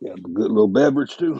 Yeah, a good little beverage too.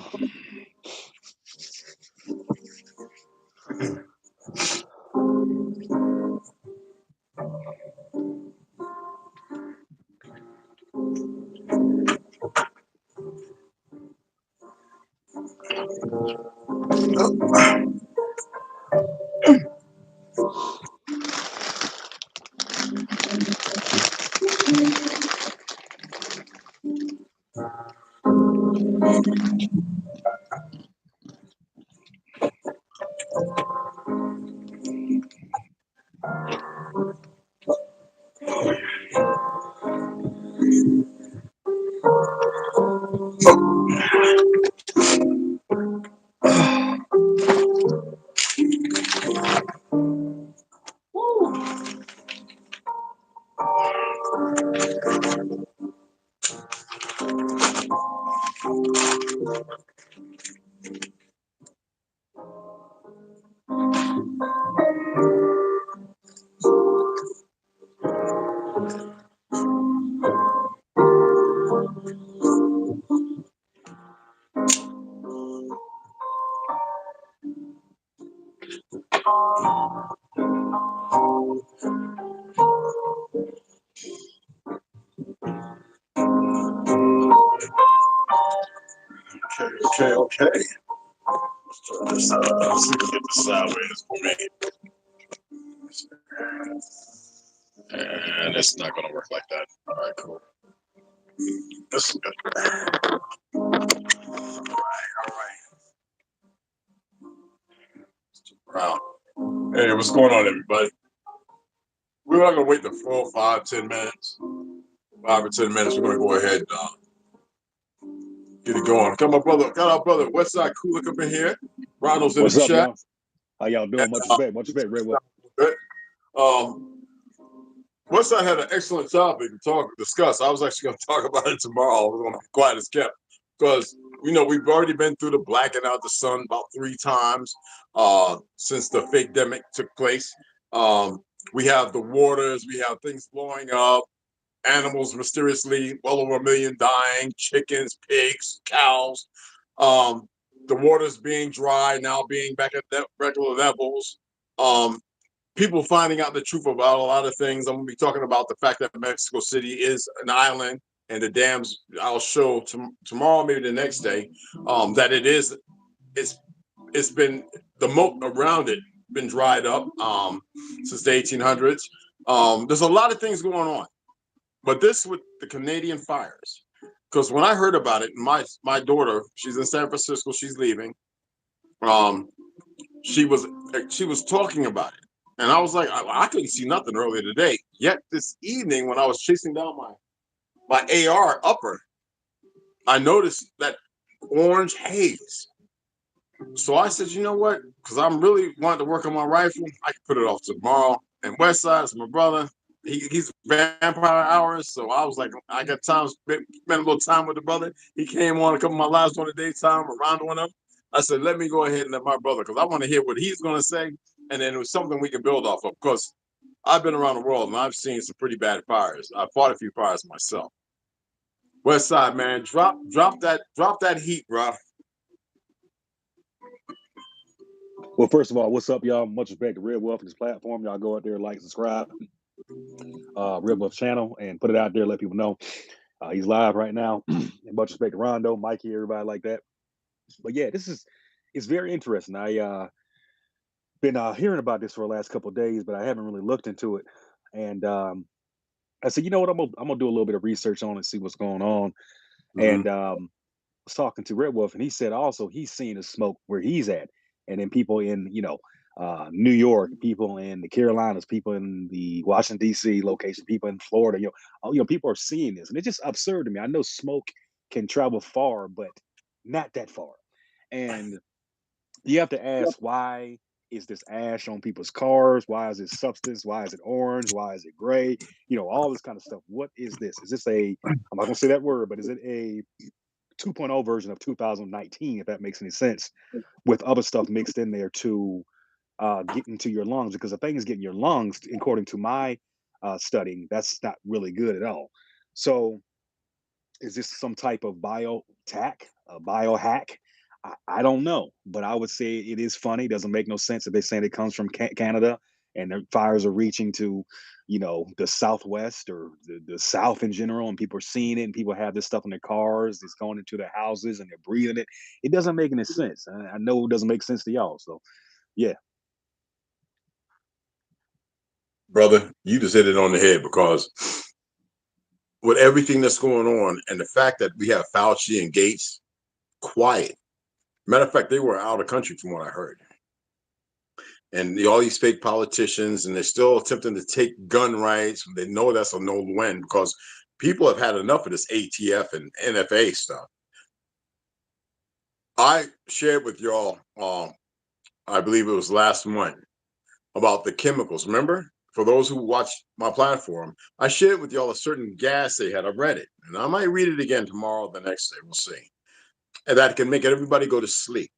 Okay. Let's turn this out. Let's see if we get this sideways for me. And it's not going to work like that. All right, cool. This is good. All right. Hey, what's going on, everybody? We're not going to wait the full 5-10 minutes. 5 or 10 minutes. We're going to go ahead and get it going. Got our brother Westside Coolick up in here. Ronald's in the chat. Y'all? How y'all doing? Much respect, Red Wolf. Westside had an excellent topic to discuss. I was actually going to talk about it tomorrow. I was going to be quiet as kept because we've already been through the blacking out the sun about 3 times since the fake-demic took place. We have the waters, we have things blowing up, animals mysteriously, well over 1 million dying, chickens, pigs, cows. The waters being dry, now being back at regular levels. People finding out the truth about a lot of things. I'm going to be talking about the fact that Mexico City is an island, and the dams. I'll show tomorrow, maybe the next day, that it's been the moat around it been dried up since the 1800s. There's a lot of things going on, but this with the Canadian fires, because when I heard about it, my daughter, she's in San Francisco, she's leaving. She was talking about it. And I was like, I couldn't see nothing earlier today. Yet this evening, when I was chasing down my AR upper, I noticed that orange haze. So I said, you know what? Because I'm really wanting to work on my rifle, I can put it off tomorrow. And Westside's my brother. He's vampire hours. So I was like, I got time to spend a little time with the brother. He came on a couple of my lives during the daytime, around one of them. I said, let me go ahead and let my brother, because I want to hear what he's going to say. And then it was something we can build off of, because I've been around the world and I've seen some pretty bad fires. I fought a few fires myself. Westside, man, drop that heat, bro. Well, first of all, what's up, y'all? Much respect to Red Wolf and his platform. Y'all go out there, like, subscribe, Red Wolf channel, and put it out there. Let people know he's live right now. And much respect to Rondo, Mikey, everybody like that. But yeah, it's very interesting. I been hearing about this for the last couple of days, but I haven't really looked into it. And I said, you know what, I'm gonna do a little bit of research on it, see what's going on. And I was talking to Red Wolf, and he said also he's seeing the smoke where he's at, and then people in New York, people in the Carolinas, people in the Washington D.C. location, people in Florida, people are seeing this, and it's just absurd to me. I know smoke can travel far, but not that far, and you have to ask, why is this ash on people's cars? Why is this substance? Why is it orange? Why is it gray? All this kind of stuff. What is this? Is this I'm not gonna say that word, but is it a 2.0 version of 2019, if that makes any sense, with other stuff mixed in there to get into your lungs? Because the thing is, getting your lungs, according to my studying, that's not really good at all. So is this some type of tack, a biohack. I don't know, but I would say it is funny. It doesn't make no sense if they're saying it comes from Canada and their fires are reaching to, the Southwest or the South in general, and people are seeing it, and people have this stuff in their cars. It's going into their houses, and they're breathing it. It doesn't make any sense. I know it doesn't make sense to y'all. So, yeah. Brother, you just hit it on the head, because with everything that's going on and the fact that we have Fauci and Gates quiet. Matter of fact, they were out of country from what I heard. And all these fake politicians, and they're still attempting to take gun rights. They know that's a no-win, because people have had enough of this ATF and NFA stuff. I shared with y'all, I believe it was last month, about the chemicals. Remember? For those who watch my platform, I shared with y'all a certain gas they had. I read it, and I might read it again tomorrow or the next day. We'll see. And that can make everybody go to sleep.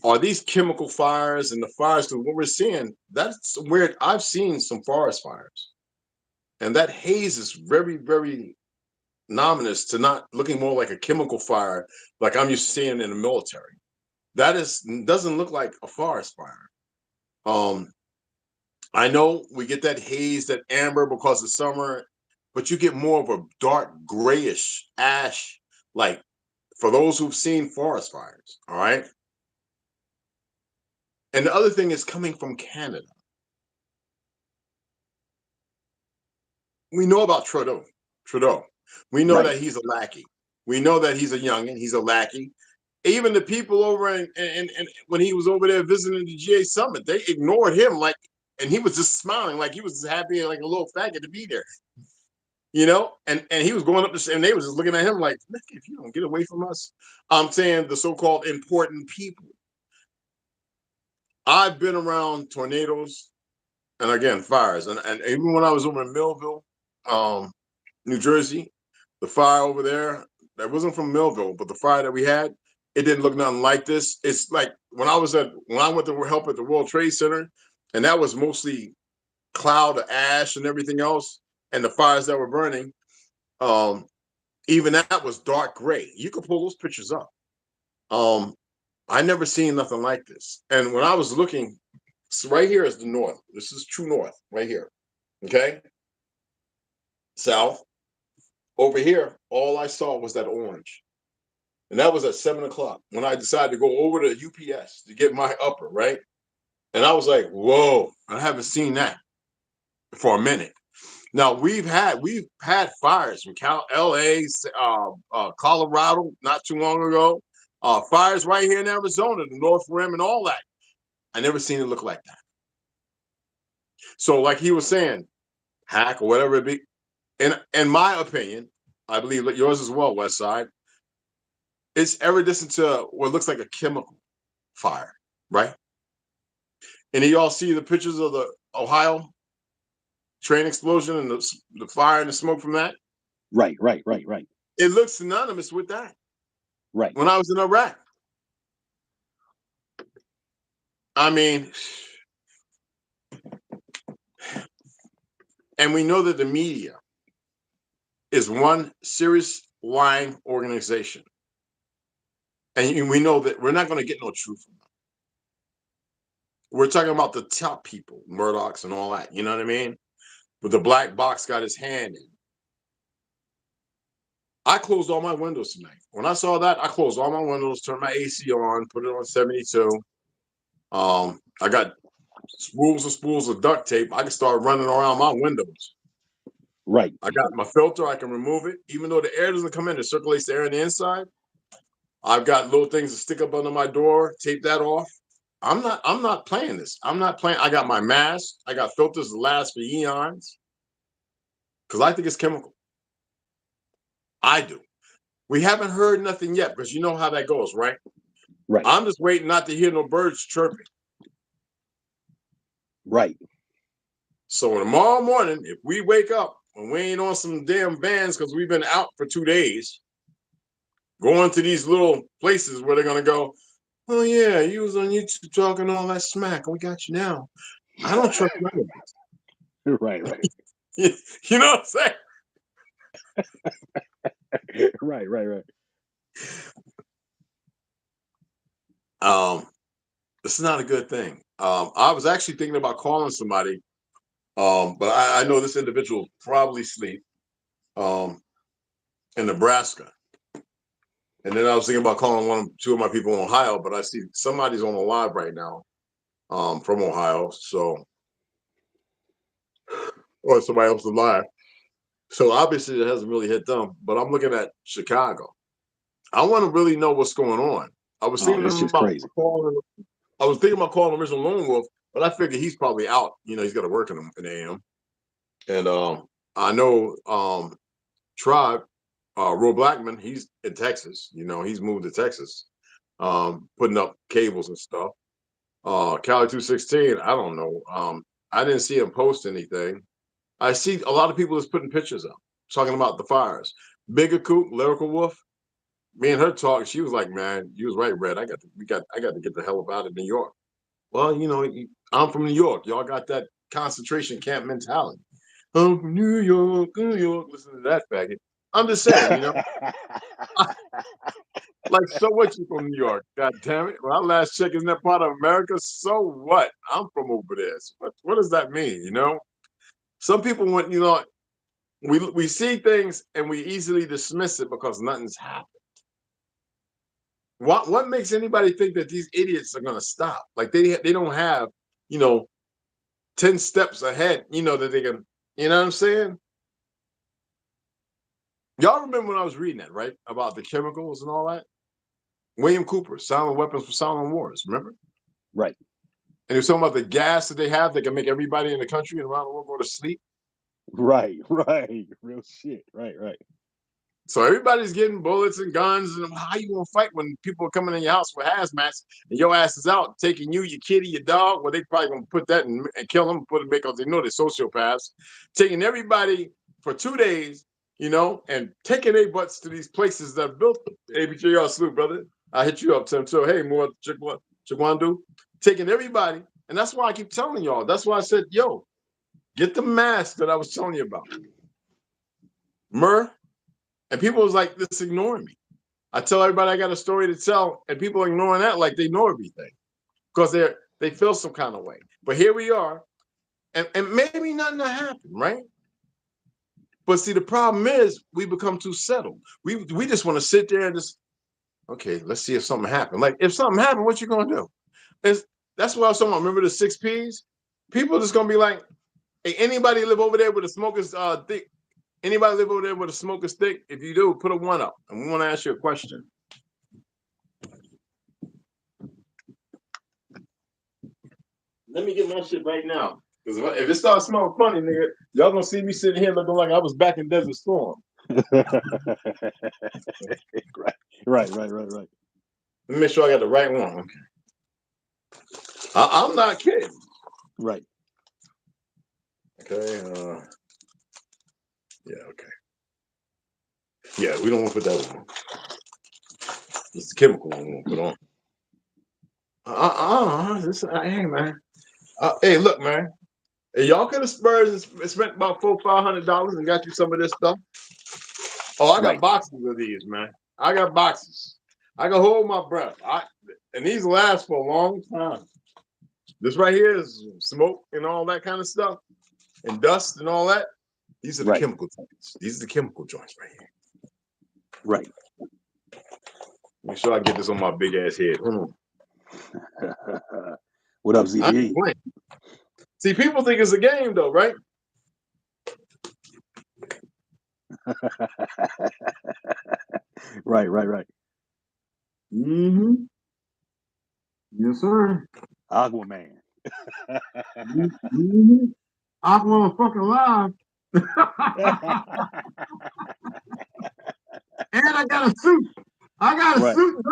Are these chemical fires and the fires to what we're seeing? That's weird. I've seen some forest fires, and that haze is very, very ominous to not looking more like a chemical fire, like I'm used to seeing in the military. That doesn't look like a forest fire. I know we get that haze, that amber, because of summer, but you get more of a dark grayish ash, like for those who've seen forest fires. All right. And the other thing is coming from Canada. We know about Trudeau. We know that he's a lackey. We know that he's a youngin. He's a lackey. Even the people over and when he was over there visiting the GA summit, they ignored him and he was just smiling like he was happy like a little faggot to be there. And he was going up and they was just looking at him like, if you don't get away from us. I'm saying the so-called important people. I've been around tornadoes and again fires, and even when I was over in Millville, New Jersey, the fire over there, that wasn't from Millville, but the fire that we had, it didn't look nothing like this. It's like when I went to help at the World Trade Center, and that was mostly cloud of ash and everything else, and the fires that were burning, even that was dark gray. You could pull those pictures up. I never seen nothing like this. And when I was looking, so right here is the north. This is true north, right here. Okay. South. Over here, all I saw was that orange. And that was at 7 o'clock when I decided to go over to UPS to get my upper, right? And I was like, whoa, I haven't seen that for a minute. Now we've had fires from LA, Colorado, not too long ago. Fires right here in Arizona, the North Rim and all that. I never seen it look like that. So like he was saying, hack or whatever it be, in my opinion, I believe yours as well, West Side, it's evident to what looks like a chemical fire, right? And y'all see the pictures of the Ohio train explosion and the fire and the smoke from that? Right. It looks synonymous with that. Right. When I was in Iraq. I mean, and we know that the media is one serious lying organization. And we know that we're not going to get no truth from them. We're talking about the top people, Murdochs and all that. You know what I mean? But the black box got his hand in. I closed all my windows tonight. When I saw that, I closed all my windows, turned my AC on, put it on 72. I got spools of duct tape. I can start running around my windows. Right. I got my filter. I can remove it. Even though the air doesn't come in, it circulates the air on the inside. I've got little things to stick up under my door, tape that off. I'm not playing this. I'm not playing. I got my mask. I got filters that last for eons. Because I think it's chemical. I do. We haven't heard nothing yet, because you know how that goes, right? Right. I'm just waiting not to hear no birds chirping. Right. So tomorrow morning, if we wake up and we ain't on some damn vans because we've been out for 2 days, going to these little places where they're going to go, oh, yeah, you was on YouTube talking all that smack, and we got you now. I don't trust none of this. Right. You know what I'm saying? Right. This is not a good thing. I was actually thinking about calling somebody, but I know this individual probably sleep in Nebraska. And then I was thinking about calling two of my people in Ohio, but I see somebody's on the live right now from Ohio. So, or somebody else is live. So obviously it hasn't really hit them, but I'm looking at Chicago. I want to really know what's going on. I was thinking This shit's about crazy. calling original Lone Wolf, but I figured he's probably out. You know, he's got to work in the AM. And I know Tribe, Roy Blackman, he's in Texas. You know, he's moved to Texas, putting up cables and stuff. Cali 216, I don't know. I didn't see him post anything. I see a lot of people just putting pictures up, talking about the fires. Bigger Coop, Lyrical Wolf, me and her talk. She was like, "Man, you was right, Red. I got to get the hell up out of New York." Well, you know, I'm from New York. Y'all got that concentration camp mentality. I'm from New York, New York. Listen to that faggot. I'm just saying, you know, like, so what, you from New York? God damn it. When I last checked, isn't that part of America? So what? I'm from over there. So what does that mean, you know? Some people want, you know, we see things and we easily dismiss it because nothing's happened. What makes anybody think that these idiots are gonna stop? Like they don't have, you know, 10 steps ahead, you know, that they can, you know what I'm saying? Y'all remember when I was reading that, right? About the chemicals and all that? William Cooper, Silent Weapons for Silent Wars, remember? Right. And he was talking about the gas that they have that can make everybody in the country and around the world go to sleep. Right. Real shit. Right. So everybody's getting bullets and guns, and how you gonna fight when people are coming in your house with hazmats and your ass is out taking you, your kitty, your dog? Well, they probably gonna put that and kill them, put it because they know they're sociopaths, taking everybody for 2 days, you know, and taking their butts to these places that are built. ABJ, salute, brother. I hit you up, Tim. So hey, more Chigwandu, taking everybody, and that's why I keep telling y'all. That's why I said, yo, get the mask that I was telling you about, Myrrh. And people was like, this ignoring me. I tell everybody I got a story to tell, and people are ignoring that like they know everything because they feel some kind of way. But here we are, and maybe nothing will happen, right? But see, the problem is we become too settled. We just want to sit there and just, okay, let's see if something happened. Like if something happened, what you gonna do? That's what I was talking about. Remember the 6 Ps? People are just gonna be like, hey, anybody live over there with a smoker's thick? Anybody live over there with a smoker's stick? If you do, put a 1 up. And we want to ask you a question. Let me get my shit right now. Because if it starts smelling funny, nigga, y'all gonna see me sitting here looking like I was back in Desert Storm. Right. Let me make sure I got the right one. Okay. I'm not kidding. Right. Okay. Yeah, okay. Yeah, we don't want to put that one. It's the chemical one we want to put on. Hey, man. Hey, look, man. Hey, y'all could have Spurs and spent about $400-500 and got you some of this stuff. Oh, I got boxes of these, man. I got boxes. I can hold my breath. And these last for a long time. This right here is smoke and all that kind of stuff, and dust and all that. These are the chemical joints. These are the chemical joints right here. Right. Make sure I get this on my big ass head. What up, ZBE? See, people think it's a game, though, right? Right. Mm-hmm. Yes, sir. Aquaman. Mm-hmm. Aquaman fucking live. And I got a suit. I got a suit,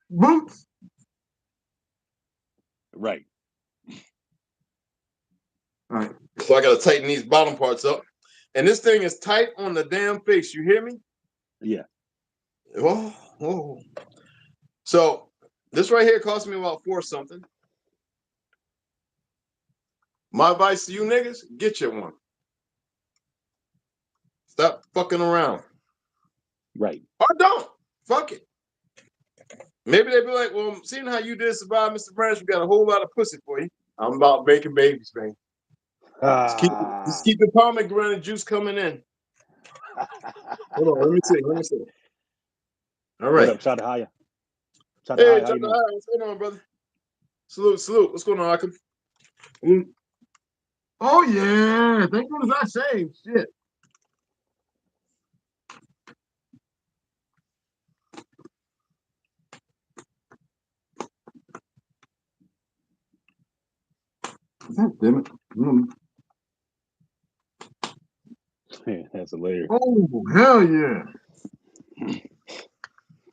boots. Right. All right. So I got to tighten these bottom parts up. And this thing is tight on the damn face. You hear me? Yeah. Oh. So this right here cost me about $4 something. My advice to you niggas, get you one. Stop fucking around. Right. Or don't. Fuck it. Maybe they'd be like, well, seeing how you did survive, Mr. Branch, we got a whole lot of pussy for you. I'm about making babies, man. Just keep the pomegranate juice coming in. Hold on, let me see. All right. What up, Chata Haya? Hey, how you doing? what's going on, brother? Salute. What's going on, Akim? Oh, yeah. Thank goodness I saved. Shit. God damn it. Yeah, that's hilarious. Oh, hell yeah.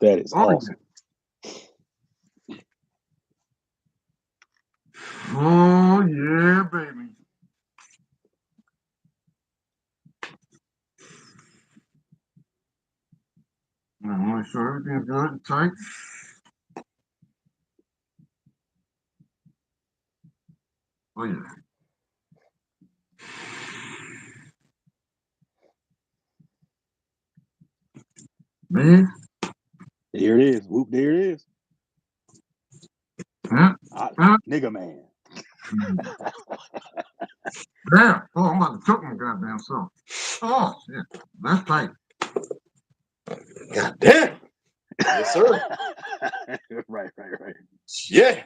That is awesome. Yeah. Oh, yeah, baby. I want to make sure everything's good and tight. Oh, yeah. Man. There it is. Whoop, there it is. Nigga man. Damn. Oh, I'm about to choke my goddamn self. Oh, shit. That's tight. God damn. Yes, sir. Right. Yeah.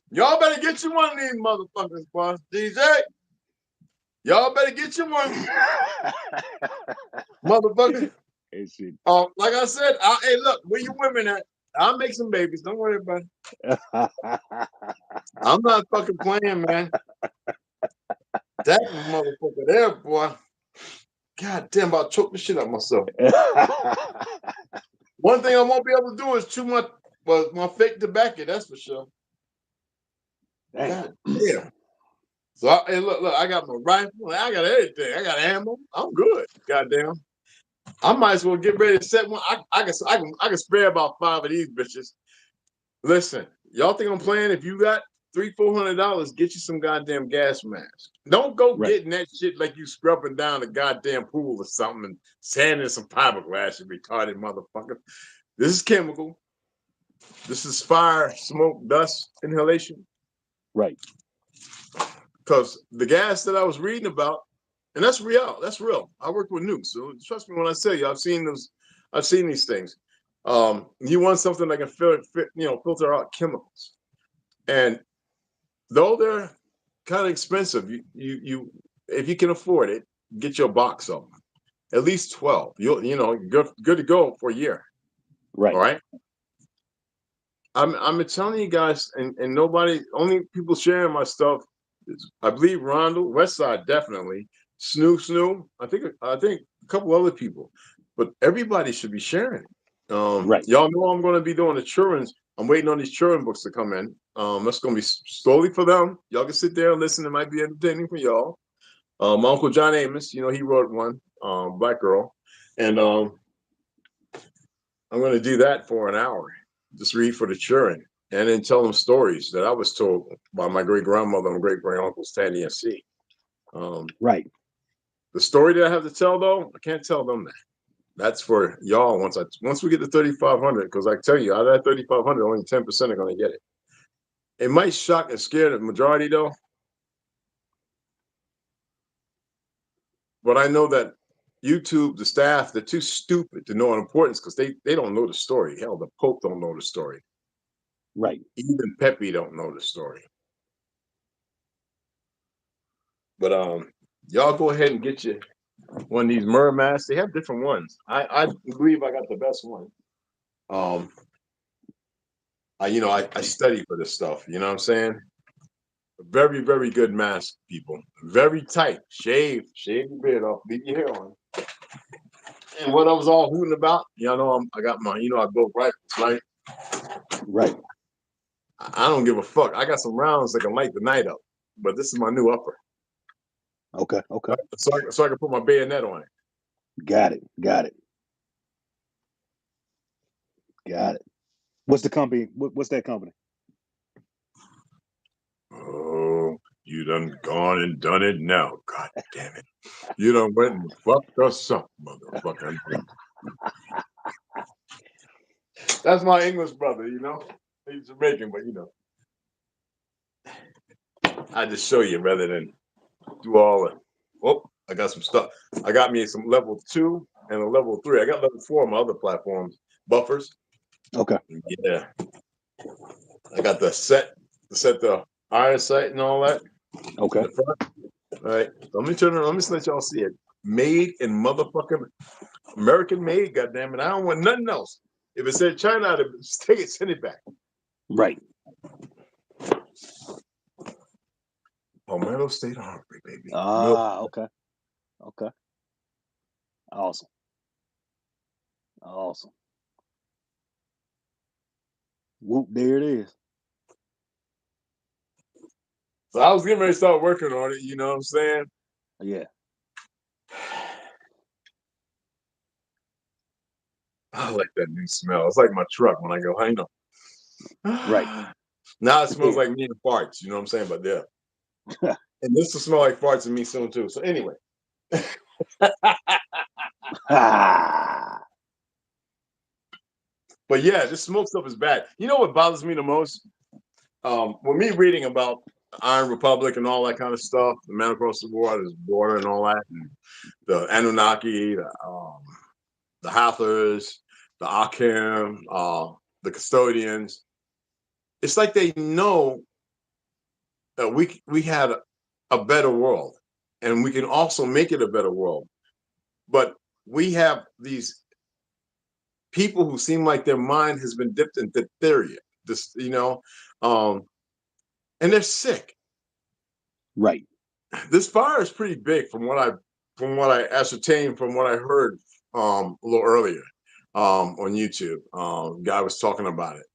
Y'all better get you one of these motherfuckers, boss. DJ. Y'all better get you one. Motherfucker. Like I said, hey, look, where you women at? I'll make some babies. Don't worry about it. I'm not fucking playing, man. That motherfucker there, boy. God damn, about choke the shit out of myself. One thing I won't be able to do is chew my fake tobacco, that's for sure. God damn. So, hey, look, I got my rifle. I got everything. I got ammo. I'm good. Goddamn. I might as well get ready to set one. I can spare about 5 of these bitches. Listen, y'all think I'm playing? If you got $300-400, get you some goddamn gas masks. Don't go getting that shit like you scrubbing down a goddamn pool or something and sanding some fiberglass, you retarded motherfucker. This is chemical. This is fire, smoke, dust, inhalation. Right. Because the gas that I was reading about, and that's real. That's real. I work with nukes, so trust me when I say you, I've seen these things. You want something that can filter out chemicals, and though they're kind of expensive, you if you can afford it, get your box of them. At least 12. You're good to go for a year. Right. All right. I'm telling you guys, and nobody, only people sharing my stuff is, I believe, Rondell, Westside definitely, Snoo. I think a couple other people, but everybody should be sharing it. Y'all know I'm going to be doing the children's. I'm waiting on these children books to come in. That's going to be slowly for them. Y'all can sit there and listen. It might be entertaining for y'all. My uncle John Amos, he wrote one, Black Girl, and I'm going to do that for an hour. Just read for the children and then tell them stories that I was told by my great grandmother and great great uncles Tanny and C. Right. The story that I have to tell, though, I can't tell them that. That's for y'all once we get to 3,500, because I tell you, out of that 3,500, only 10% are going to get it. It might shock and scare the majority, though. But I know that YouTube, the staff, they're too stupid to know an importance because they don't know the story. Hell, the Pope don't know the story. Right. Even Pepe don't know the story. But y'all go ahead and get you one of these mer masks. They have different ones. I believe I got the best one. I study for this stuff. You know what I'm saying? Very, very good mask, people. Very tight. Shave your beard off. Leave your hair on. And what I was all hooting about, y'all know I got my, I built rifles, right? Right. I don't give a fuck. I got some rounds that can light the night up, but this is my new upper. Okay. So I can put my bayonet on it. Got it. What's the company? What's that company? Oh, you done gone and done it now. God damn it. You done went and fucked us up, motherfucker. That's my English brother, you know. He's Jamaican, but you know. I just show you rather than do all the. Oh, I got some stuff. I got me some level 2 and a level 3. I got level 4 on my other platforms. Buffers. Okay. Yeah. I got the set the iron sight and all that. Okay. All right. Let me turn it. Let me let y'all see it. Made in motherfucking American made. Goddamn it! I don't want nothing else. If it said China, I'd just take it, send it back. Right. Palmetto State Armory, baby. Okay. Okay. Awesome. Awesome. Whoop, there it is. So I was getting ready to start working on it, you know what I'm saying? Yeah. I like that new smell. It's like my truck when I go, I know. Right. Now it smells like me and farts, you know what I'm saying? But yeah. And this will smell like farts and me soon too. So anyway. But yeah, this smoke stuff is bad. You know what bothers me the most? When me reading about the Iron Republic and all that kind of stuff, the man across the border and all that, and the Anunnaki, the Hathors, the Akim, the custodians. It's like they know that we had a better world, and we can also make it a better world. But we have these people who seem like their mind has been dipped in diphtheria. This, you know, and they're sick. Right. This fire is pretty big from what I ascertained from what I heard a little earlier on YouTube. Guy was talking about it.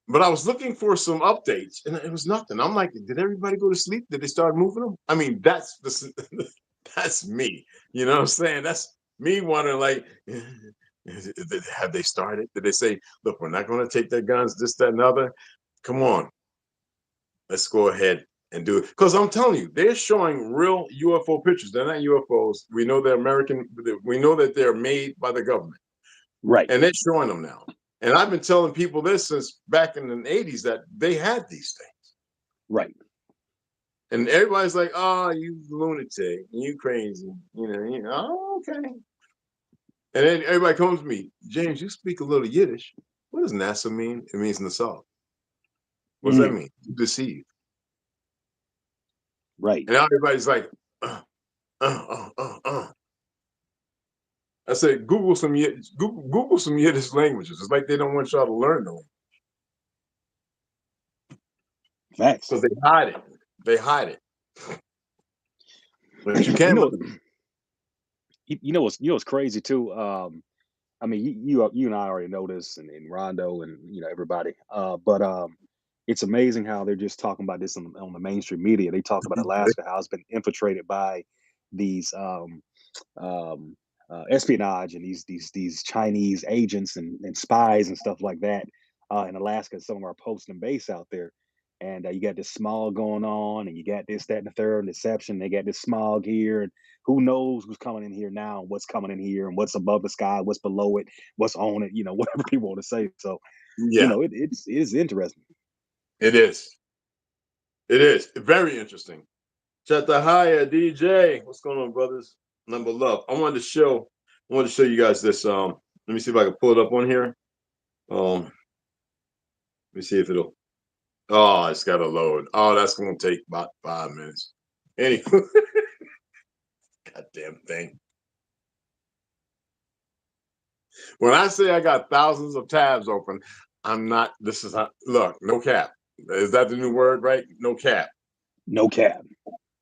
But I was looking for some updates and it was nothing. I'm like, did everybody go to sleep? Did they start moving them? I mean, that's me. You know what I'm saying? That's me wondering, like, have they started? Did they say, look, we're not going to take their guns, this, that, and other? Come on. Let's go ahead and do it. Because I'm telling you, they're showing real UFO pictures. They're not UFOs. We know they're American. We know that they're made by the government. Right. And they're showing them now. And I've been telling people this since back in the 80s that they had these things. Right. And everybody's like, oh, you lunatic, you crazy. You know, oh, okay. And then everybody comes to me, James, you speak a little Yiddish. What does NASA mean? It means Nassau. What does that mean? To deceive. Right. And now everybody's like, I said, Google some Yiddish languages. It's like they don't want y'all to learn them. Facts. Because they hide it. They hide it. But you can't. You know what's crazy too. I mean, you and I already know this, and Rondo, and everybody. But it's amazing how they're just talking about this on the mainstream media. They talk about Alaska, how it's been infiltrated by these espionage and these Chinese agents and spies and stuff like that in Alaska. Some of our posts and base out there, and you got this smog going on, and you got this, that, and the third deception. They got this smog here, and who knows who's coming in here now, and what's coming in here, and what's above the sky, what's below it, what's on it. Whatever people want to say. So, yeah, it is interesting. It is. It is very interesting. Chatahaya DJ, what's going on, brothers? Number love. I wanted to show you guys this. Let me see if I can pull it up on here. Let me see if it'll. Oh, it's got to load. Oh, that's going to take about 5 minutes. Anyway, goddamn thing. When I say I got thousands of tabs open, I'm not. This is not. Look, no cap. Is that the new word, right? No cap. No cap.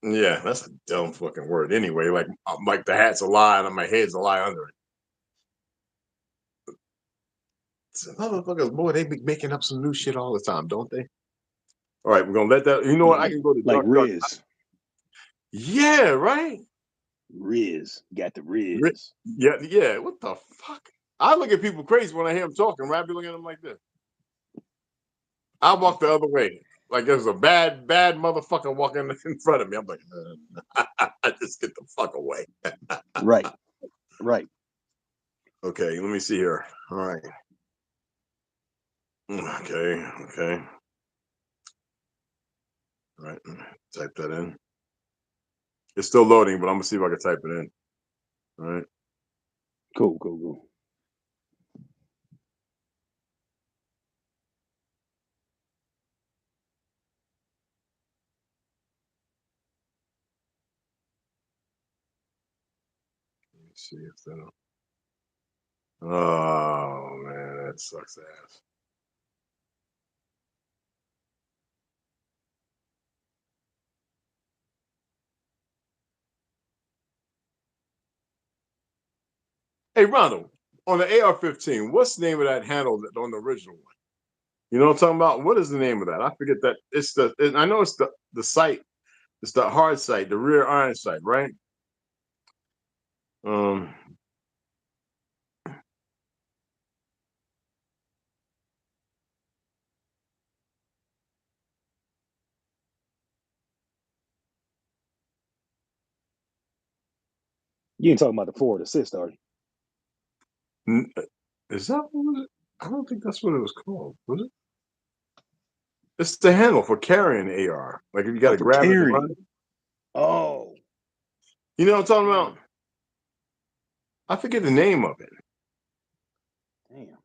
Yeah, that's a dumb fucking word. Anyway, like the hat's a lie and my head's a lie under it. So motherfuckers, boy, they be making up some new shit all the time, don't they? All right, we're gonna let that. You know what? I can go to like dark. Riz. Yeah, right. Riz got the Riz. Yeah. What the fuck? I look at people crazy when I hear them talking. Right? I be looking at them like this. I walk the other way, like there's a bad motherfucker walking in front of me. I'm like, I just get the fuck away. Right. Okay, let me see here. All right. Okay. All right, type that in. It's still loading, but I'm gonna see if I can type it in. All right. Cool. Let me see if that'll. Oh man, that sucks ass. Hey, Ronald, on the AR-15, what's the name of that handle on the original one? You know what I'm talking about? What is the name of that? I forget that. I know it's the sight. It's the hard sight, the rear iron sight, right? Um, You ain't talking about the forward assist, are you? is that what was it? I don't think that's what it was called. Was it? It's the handle for carrying the AR. Like if you got to For grab it to carrying. run. Oh. You know what I'm talking about? I forget the name of it. Damn.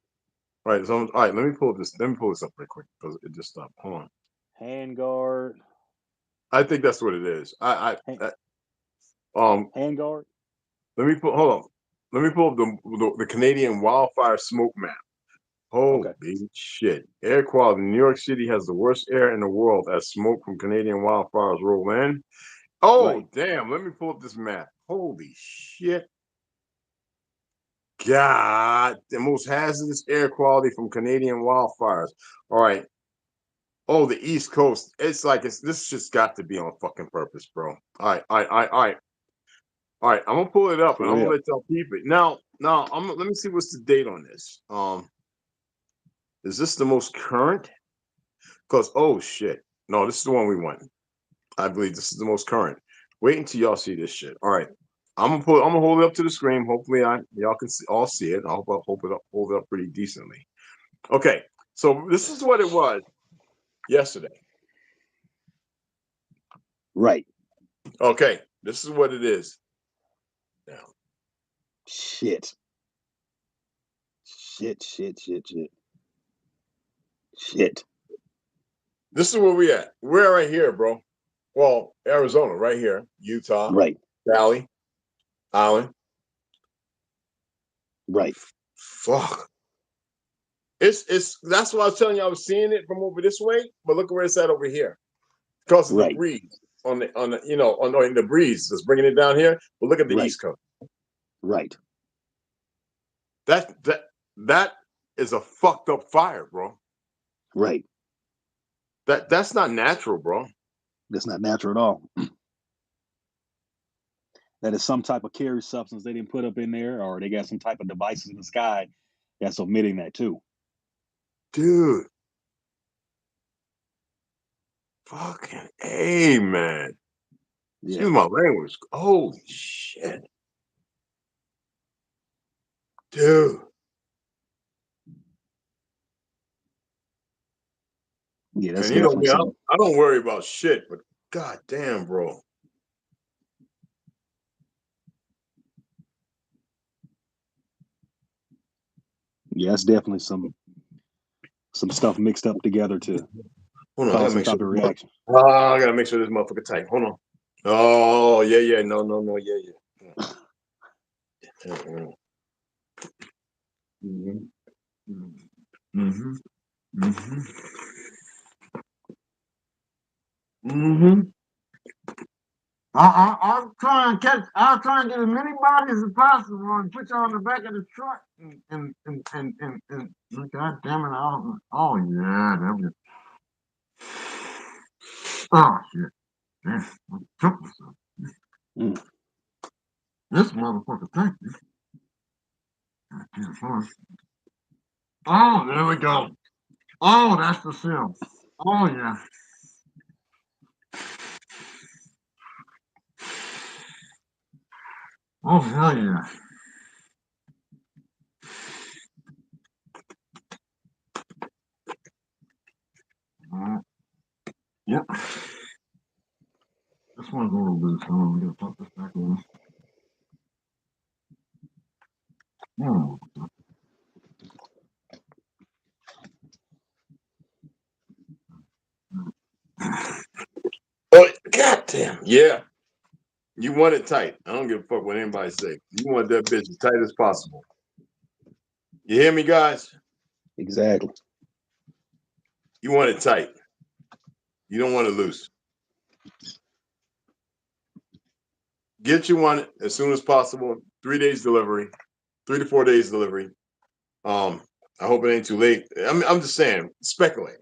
Right. So all right, let me pull this. Let me pull this up real quick because it just stopped. Hold on. Handguard. I think that's what it is. Handguard. Let me pull. Hold on. Let me pull up the Canadian wildfire smoke map. Holy Okay. shit! Air quality. New York City has the worst air in the world as smoke from Canadian wildfires roll in. Oh Right. damn! Let me pull up this map. Holy shit! God, the most hazardous air quality from Canadian wildfires. All right. Oh, the East Coast. It's like this just got to be on fucking purpose, bro. All right. I'm gonna pull it up For and I'm gonna real. let y'all keep it. Now, let me see what's the date on this. Is this the most current? Because oh shit. No, this is the one we want. I believe this is the most current. Wait until y'all see this shit. All right. I'm gonna hold it up to the screen. Hopefully y'all can all see it. I hope I hold it up pretty decently. Okay. So this is what it was yesterday. Right. Okay. This is what it is now. Shit. This is where we at. We're right here, bro. Well, Arizona, right here. Utah, Right. Valley, Island. Right. Fuck. It's that's why I was telling you I was seeing it from over this way, but look where it's at over here. Because of the Right. breeze on the in the breeze that's bringing it down here. But look at the Right. East Coast. Right. That is a fucked up fire, bro. Right. That's not natural, bro. That's not natural at all. That is some type of carrier substance they didn't put up in there, or they got some type of devices in the sky that's omitting that too. Dude. Fucking A, man. Yeah. Excuse my language. Holy shit. Dude. Yeah, that's And you know definitely me, some. I don't worry about shit, but god damn, bro. Yeah, that's definitely some stuff mixed up together to Hold on, I cause gotta some make sure type of this reaction. I gotta make sure this motherfucker tight. Hold on. Oh, yeah. No, yeah. Mm-hmm. Mm-hmm. Mm-hmm. Mm-hmm. I'll try and get as many bodies as possible and put you on the back of the truck and God damn it, oh yeah, that was oh shit. Damn, I took myself. Mm. This motherfucker thank you. Oh, there we go. Oh, that's the seal. Oh yeah. Oh hell yeah. Yep. This one's a little loose. I'm going to pop this back in. Oh. Oh, goddamn. Yeah. You want it tight. I don't give a fuck what anybody say. You want that bitch as tight as possible. You hear me, guys? Exactly. You want it tight. You don't want it loose. Get you one as soon as possible. 3 days delivery. 3 to 4 days delivery. I hope it ain't too late. I'm just saying, speculating.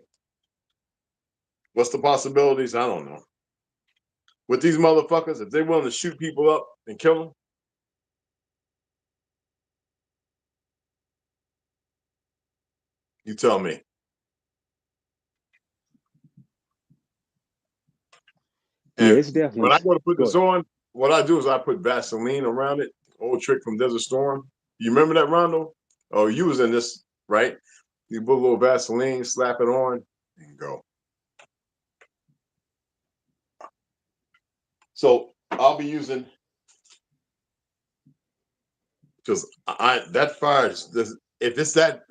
What's the possibilities? I don't know. With these motherfuckers, if they're willing to shoot people up and kill them, you tell me. And yeah, it's definitely. when I go to put this on, what I do is I put Vaseline around it. Old trick from Desert Storm. You remember that, Rondo? Oh, you was in this, right? You put a little Vaseline, slap it on, and go. So I'll be using, because that fire is, if it's that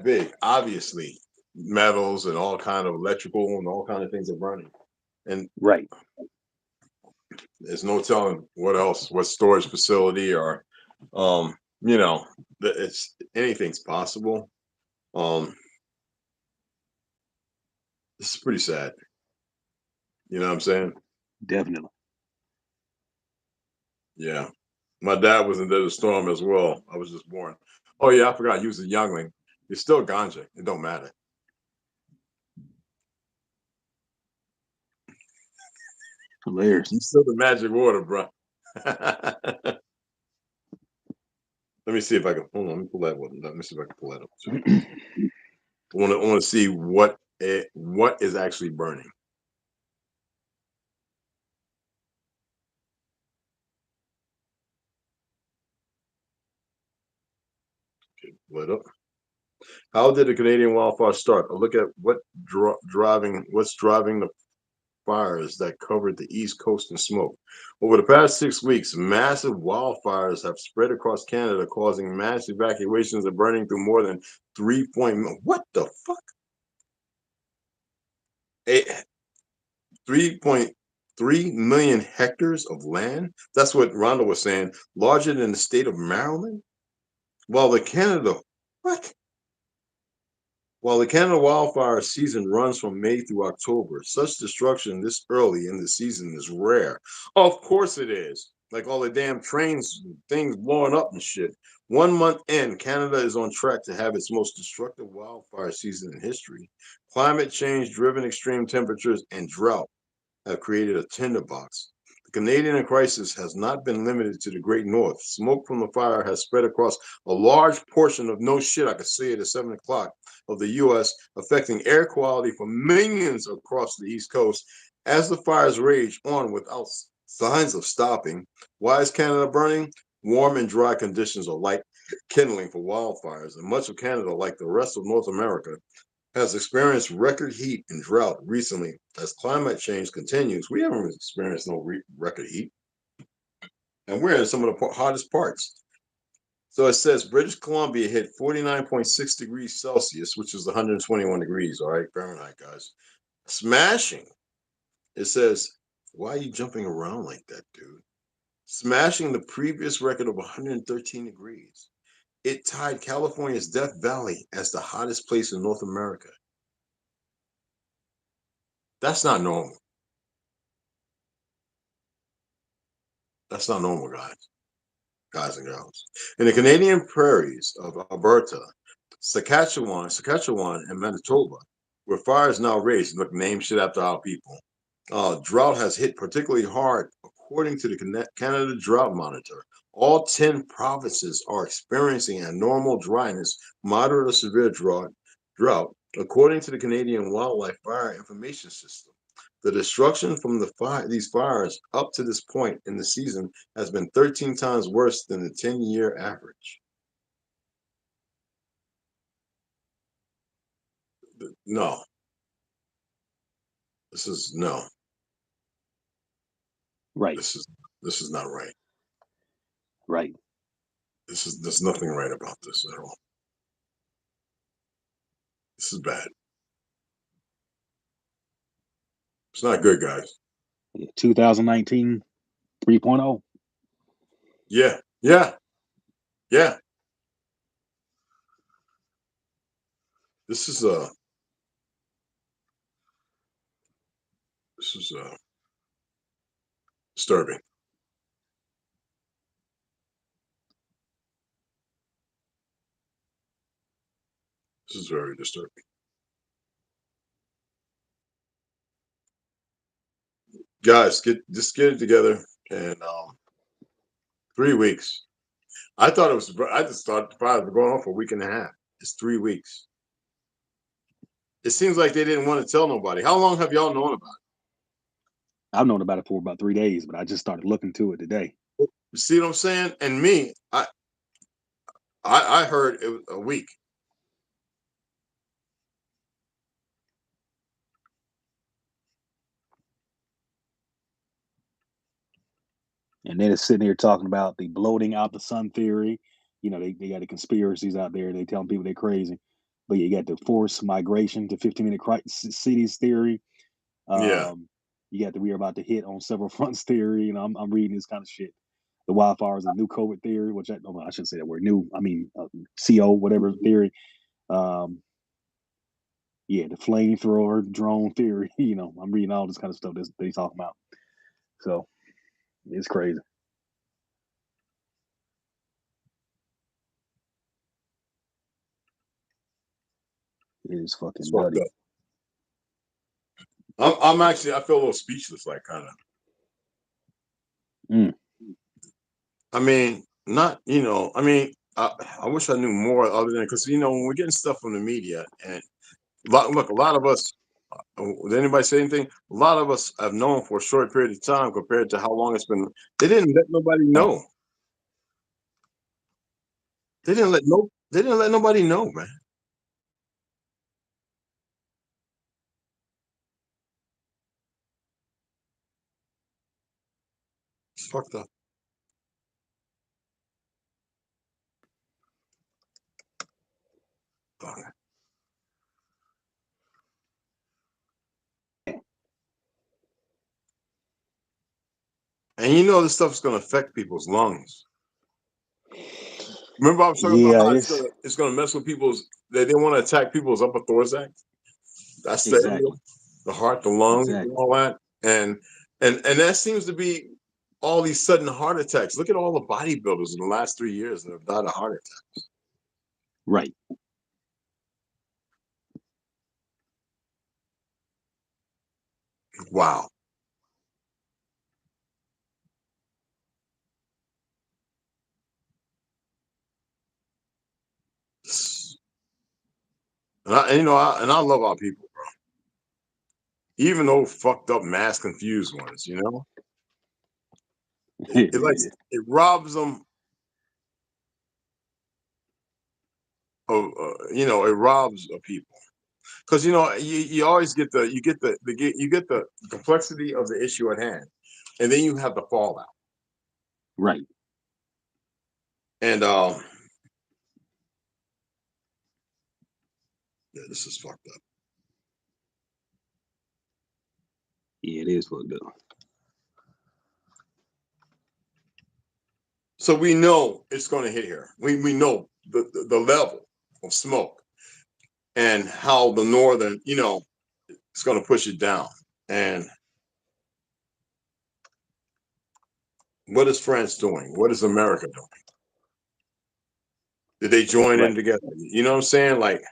big, obviously metals and all kind of electrical and all kind of things are burning, and right. there's no telling what else, what storage facility or, you know, it's anything's possible. This is pretty sad. You know what I'm saying? Definitely. Yeah. My dad was in Desert Storm as well. I was just born. Oh yeah, I forgot. He was a youngling. It's still ganja. It don't matter. Hilarious. You still the magic water, bro. Let me see if I can. Hold on. Let me pull that one. Let me see if I can pull that up. I want to see what is actually burning. Okay, pull it up. How did the Canadian wildfire start? A look at what's driving the fires that covered the East Coast in smoke. Over the past 6 weeks, massive wildfires have spread across Canada, causing mass evacuations and burning through more than 3. What the fuck? 3.3 million hectares of land. That's what Rhonda was saying. Larger than the state of Maryland. While the Canada wildfire season runs from May through October, such destruction this early in the season is rare. Of course it is. Like all the damn trains, things blowing up and shit. 1 month in, Canada is on track to have its most destructive wildfire season in history. Climate change driven extreme temperatures and drought have created a tinderbox. The Canadian crisis has not been limited to the Great North. Smoke from the fire has spread across a large portion of, no shit, I could see it at 7 o'clock, of the U.S., affecting air quality for millions across the East Coast. As the fires rage on without signs of stopping, why is Canada burning? Warm and dry conditions are like kindling for wildfires, and much of Canada, like the rest of North America, has experienced record heat and drought recently. As climate change continues, we haven't experienced no record heat, and we're in some of the hottest parts. So it says British Columbia hit 49.6 degrees Celsius, which is 121 degrees, all right, Fahrenheit, guys. Smashing. It says, why are you jumping around like that, dude? Smashing the previous record of 113 degrees. It tied California's Death Valley as the hottest place in North America. That's not normal. That's not normal, guys and girls. In the Canadian prairies of Alberta, Saskatchewan, and Manitoba, where fires now rage, look, name shit after our people. Drought has hit particularly hard, according to the Canada Drought Monitor. All 10 provinces are experiencing abnormal dryness, moderate or severe drought, according to the Canadian Wildlife Fire Information System. The destruction from these fires up to this point in the season has been 13 times worse than the 10-year average. no. This is no. Right. This is not right. Right. There's nothing right about this at all. This is bad. It's not good, guys. 2019 3.0. Yeah. Yeah. Yeah. This is disturbing. This is very disturbing. Guys, get it together in 3 weeks. I thought it was. I just thought probably been going on for a week and a half. It's 3 weeks. It seems like they didn't want to tell nobody. How long have y'all known about it? I've known about it for about 3 days, but I just started looking to it today. You see what I'm saying? And me, I heard it was a week. And then it's sitting here talking about the bloating out the sun theory. You know, they got the conspiracies out there. They telling people they're crazy. But you got the forced migration to 15-minute cities theory. Yeah. You got the we're about to hit on several fronts theory. You know, I'm reading this kind of shit. The wildfires, a new COVID theory, which I shouldn't say that word. New, I mean, CO whatever theory. Yeah, the flamethrower drone theory. You know, I'm reading all this kind of stuff that he's talking about. So it's crazy. It is fucking nutty. I'm actually, I feel a little speechless, like kind of. I mean, not, I mean, I wish I knew more other than, because, when we're getting stuff from the media, and look, a lot of us, did anybody say anything? A lot of us have known for a short period of time compared to how long it's been. They didn't let nobody know. They didn't let nobody know, man. It's fucked up. Fuck. And this stuff is going to affect people's lungs. Remember, I was talking about how it's going to mess with people's. They want to attack people's upper thoracic. That's the area, the heart, the lungs, and all that. And that seems to be all these sudden heart attacks. Look at all the bodybuilders in the last 3 years that have died of heart attacks. Right. Wow. And I love our people, bro. Even those fucked up, mass confused ones, it robs them of, it robs of people, because you always get the complexity of the issue at hand, and then you have the fallout. Right. And yeah, this is fucked up. Yeah, it is fucked up. So we know it's going to hit here. We know the level of smoke and how the northern, it's going to push it down. And what is France doing? What is America doing? Did they join in together? You know what I'm saying? Like,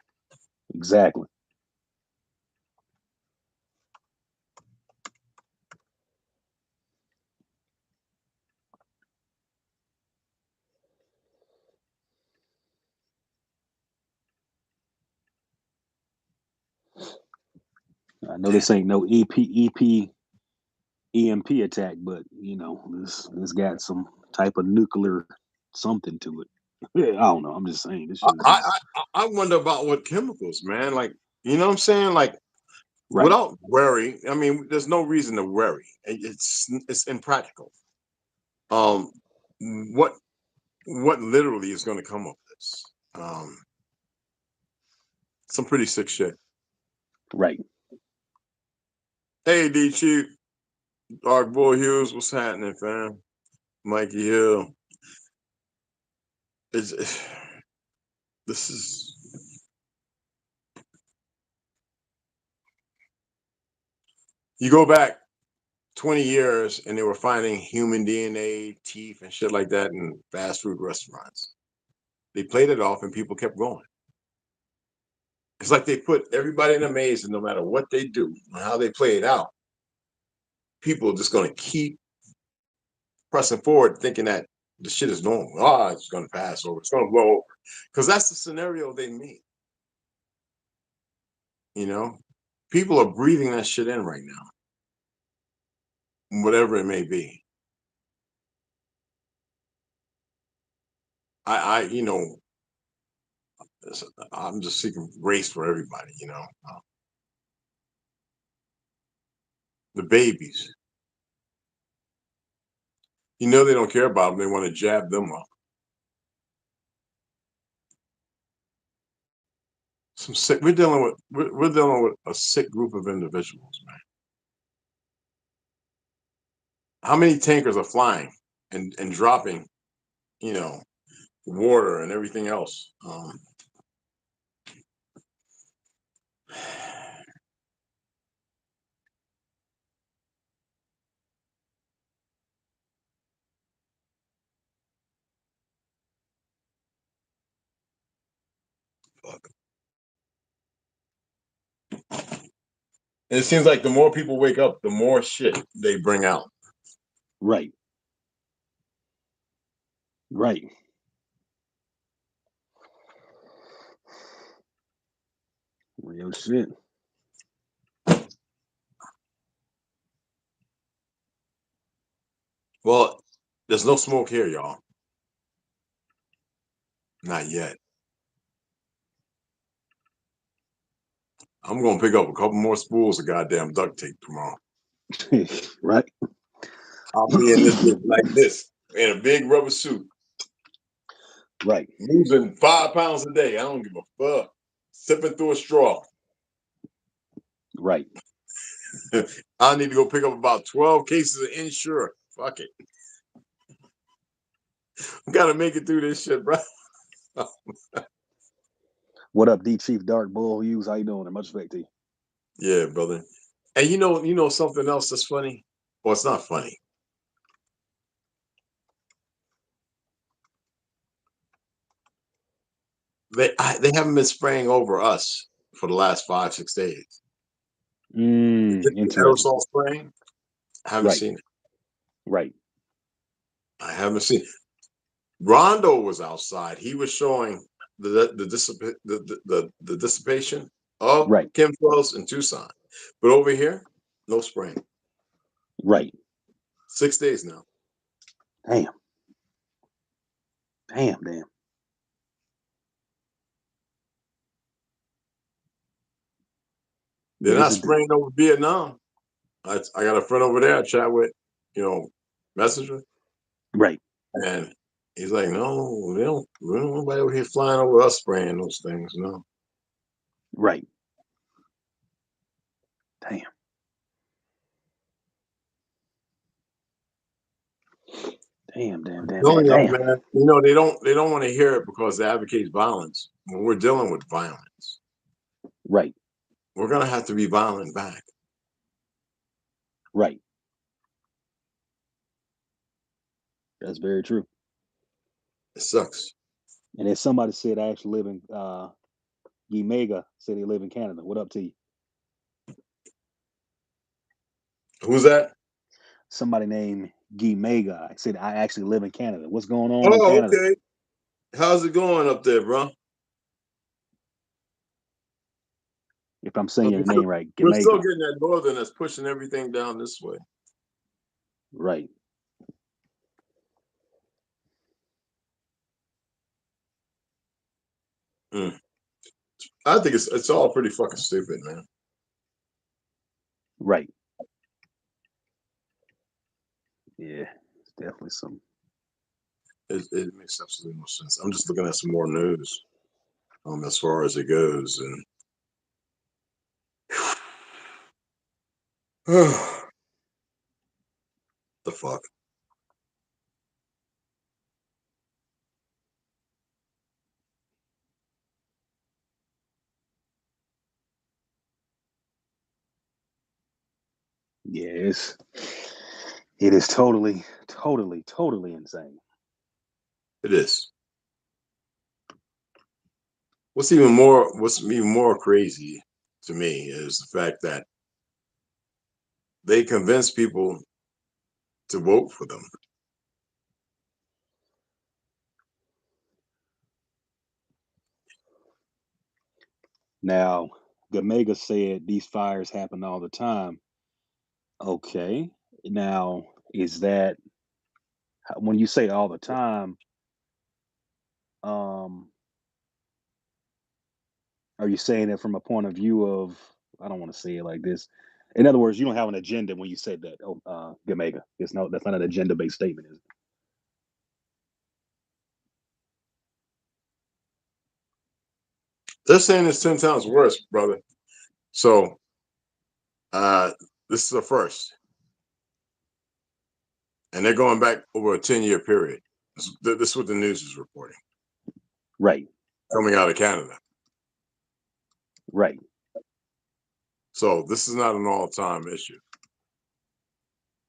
exactly. I know this ain't no EMP attack, but this got some type of nuclear something to it. I don't know. I'm just saying this shit is I wonder about what chemicals, man. Like, You know what I'm saying? Like Right. without worry, I mean, there's no reason to worry. It's impractical. Um, what literally is going to come of this? Um, some pretty sick shit. Right. Hey, D Chief, Dark Boy Hughes, what's happening, fam? Mikey Hill. It's this is you go back 20 years and they were finding human DNA, teeth, and shit like that in fast food restaurants. They played it off and people kept going. It's like they put everybody in a maze, and no matter what they do and how they play it out, people are just going to keep pressing forward thinking that the shit is normal. Oh, it's going to pass over. It's going to blow over. Because that's the scenario they made. You know? People are breathing that shit in right now. Whatever it may be. You know, I'm just seeking grace for everybody, you know. The babies. You know they don't care about them. They want to jab them up. Some sick. We're dealing with a sick group of individuals, man. How many tankers are flying and dropping, you know, water and everything else? Fuck. And it seems like the more people wake up, the more shit they bring out. Right. Right. Real shit. Well, there's no smoke here, y'all. Not yet. I'm gonna pick up a couple more spools of goddamn duct tape tomorrow. Right. I'll be in this bitch like this in a big rubber suit, Right. losing 5 pounds a day. I don't give a fuck. Sipping through a straw. Right. I need to go pick up about 12 cases of Ensure. Fuck it. I gotta make it through this shit, bro. What up, D Chief Dark Bull Hughes? How you doing? And much respect to you. Yeah, brother. And you know something else that's funny? Well, it's not funny. They haven't been spraying over us for the last 5-6 days. Interesting. Aerosol spraying. I haven't Right. seen it. Right. I haven't seen it. Rondo was outside. He was showing the dissipation of Right. chemtrails in Tucson. But over here, no spraying. Right. 6 days now. Damn. Damn. Damn. They're Yeah, this not is spraying over Vietnam. I got a friend over there I chat with, Messenger. right. And he's like, no, we don't nobody over here flying over us spraying those things, no. Right. Damn. Damn. Damn. Damn. Damn. Telling y'all, Damn. man, they don't want to hear it because it advocates violence. When we're dealing with violence, Right. we're gonna have to be violent back. Right. That's very true. It sucks. And then somebody said I actually live in Mega said they live in Canada. What up to you? Who's that? Somebody named Guy Mega said I actually live in Canada. What's going on in Oh, Canada? okay. How's it going up there, bro? If I'm saying your name right, We're still Gamega. getting that northern that's pushing everything down this way. Right. I think it's all pretty fucking stupid, man. Right. Yeah, it's definitely some. It makes absolutely no sense. I'm just looking at some more news, as far as it goes, and the fuck. Yeah, it is totally, totally, totally insane. It is. What's even more crazy to me is the fact that they convince people to vote for them. Now, Gamega said these fires happen all the time. Okay. Now, is that when you say all the time, um, are you saying it from a point of view of, I don't want to say it like this. In other words, you don't have an agenda when you say that, Gamega. That's not an agenda-based statement, is it? They're saying it's 10 times worse, brother. So this is the first, and they're going back over a 10-year period. This is what the news is reporting. Right. Coming out of Canada. Right. So this is not an all-time issue.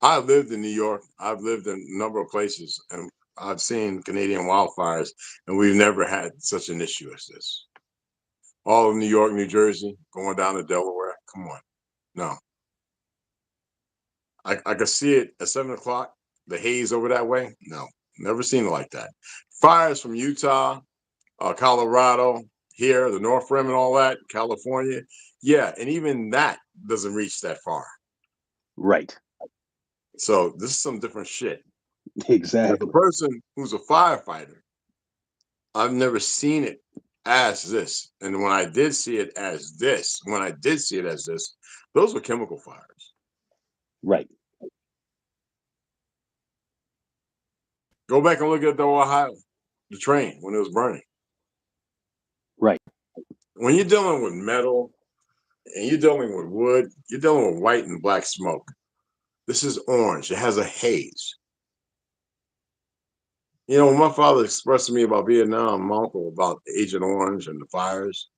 I've lived in New York. I've lived in a number of places, and I've seen Canadian wildfires, and we've never had such an issue as this. All of New York, New Jersey, going down to Delaware. Come on. No. I could see it at 7 o'clock, the haze over that way. No, never seen it like that. Fires from Utah, Colorado, here, the North Rim and all that, California. Yeah, and even that doesn't reach that far. Right. So this is some different shit. Exactly. As a person who's a firefighter, I've never seen it as this. And when I did see it as this, those were chemical fires. Right. Go back and look at the Ohio, the train when it was burning. Right. When you're dealing with metal and you're dealing with wood, you're dealing with white and black smoke. This is orange. It has a haze. You know, when my father expressed to me about Vietnam, my uncle about Agent Orange and the fires,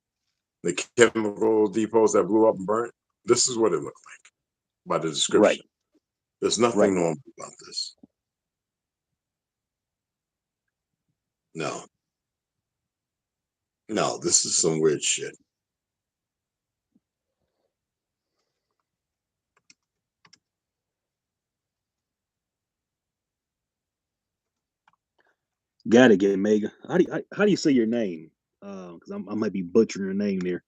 the chemical depots that blew up and burnt, this is what it looked like by the Right. description. There's nothing Right. normal about this. No. No, this is some weird shit. Gotta get Mega. How do you say your name? Because I might be butchering your name there.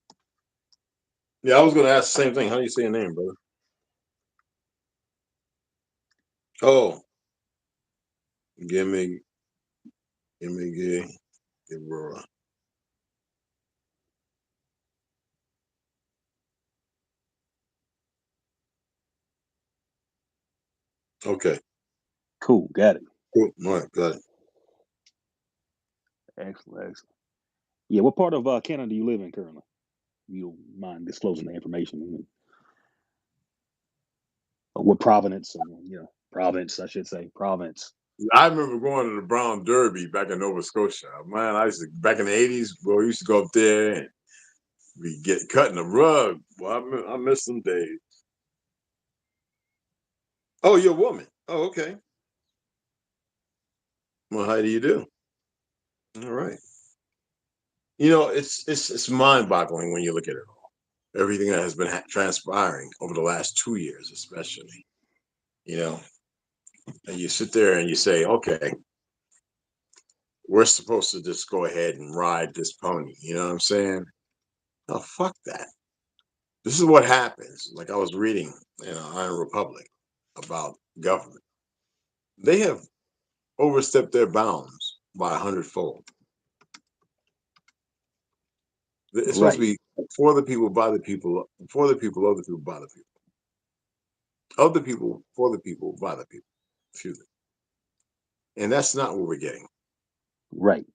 Yeah, I was going to ask the same thing. How do you say your name, brother? Oh, gimme, gimme, Aurora. Okay, Cool. Got it. cool. All right, got it. Excellent. Excellent. Yeah. What part of Canada do you live in currently? You don't mind disclosing the information? What province? Province. I should say province. I remember going to the Brown Derby back in Nova Scotia. Man, I used to back in the '80s. Boy, we used to go up there and we get cutting the rug. Well, I miss them days. Oh, you're a woman. Oh, okay. Well, how do you do? All right. You know, it's mind-boggling when you look at it all. Everything that has been transpiring over the last 2 years, especially. You know, and you sit there and you say, okay, we're supposed to just go ahead and ride this pony. You know what I'm saying? Oh, fuck that. This is what happens. Like I was reading in Iron Republic about government. They have overstepped their bounds by 100-fold. It's supposed to Right. be for the people, by the people, for the people, of the people, by the people. Of the people, for the people, by the people. Excuse me. And that's not what we're getting. Right.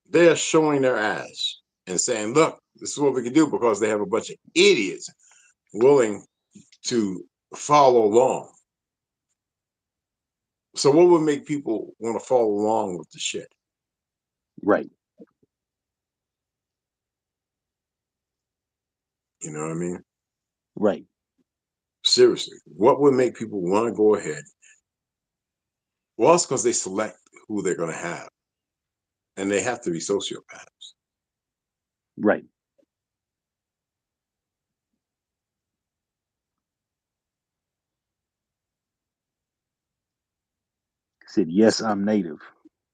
They're showing their ass and saying, look, this is what we can do, because they have a bunch of idiots willing to follow along. So what would make people want to follow along with the shit? Right. You know what I mean? Right. Seriously, what would make people want to go ahead? Well, it's because they select who they're going to have, and they have to be sociopaths. Right. Said, yes, I'm native.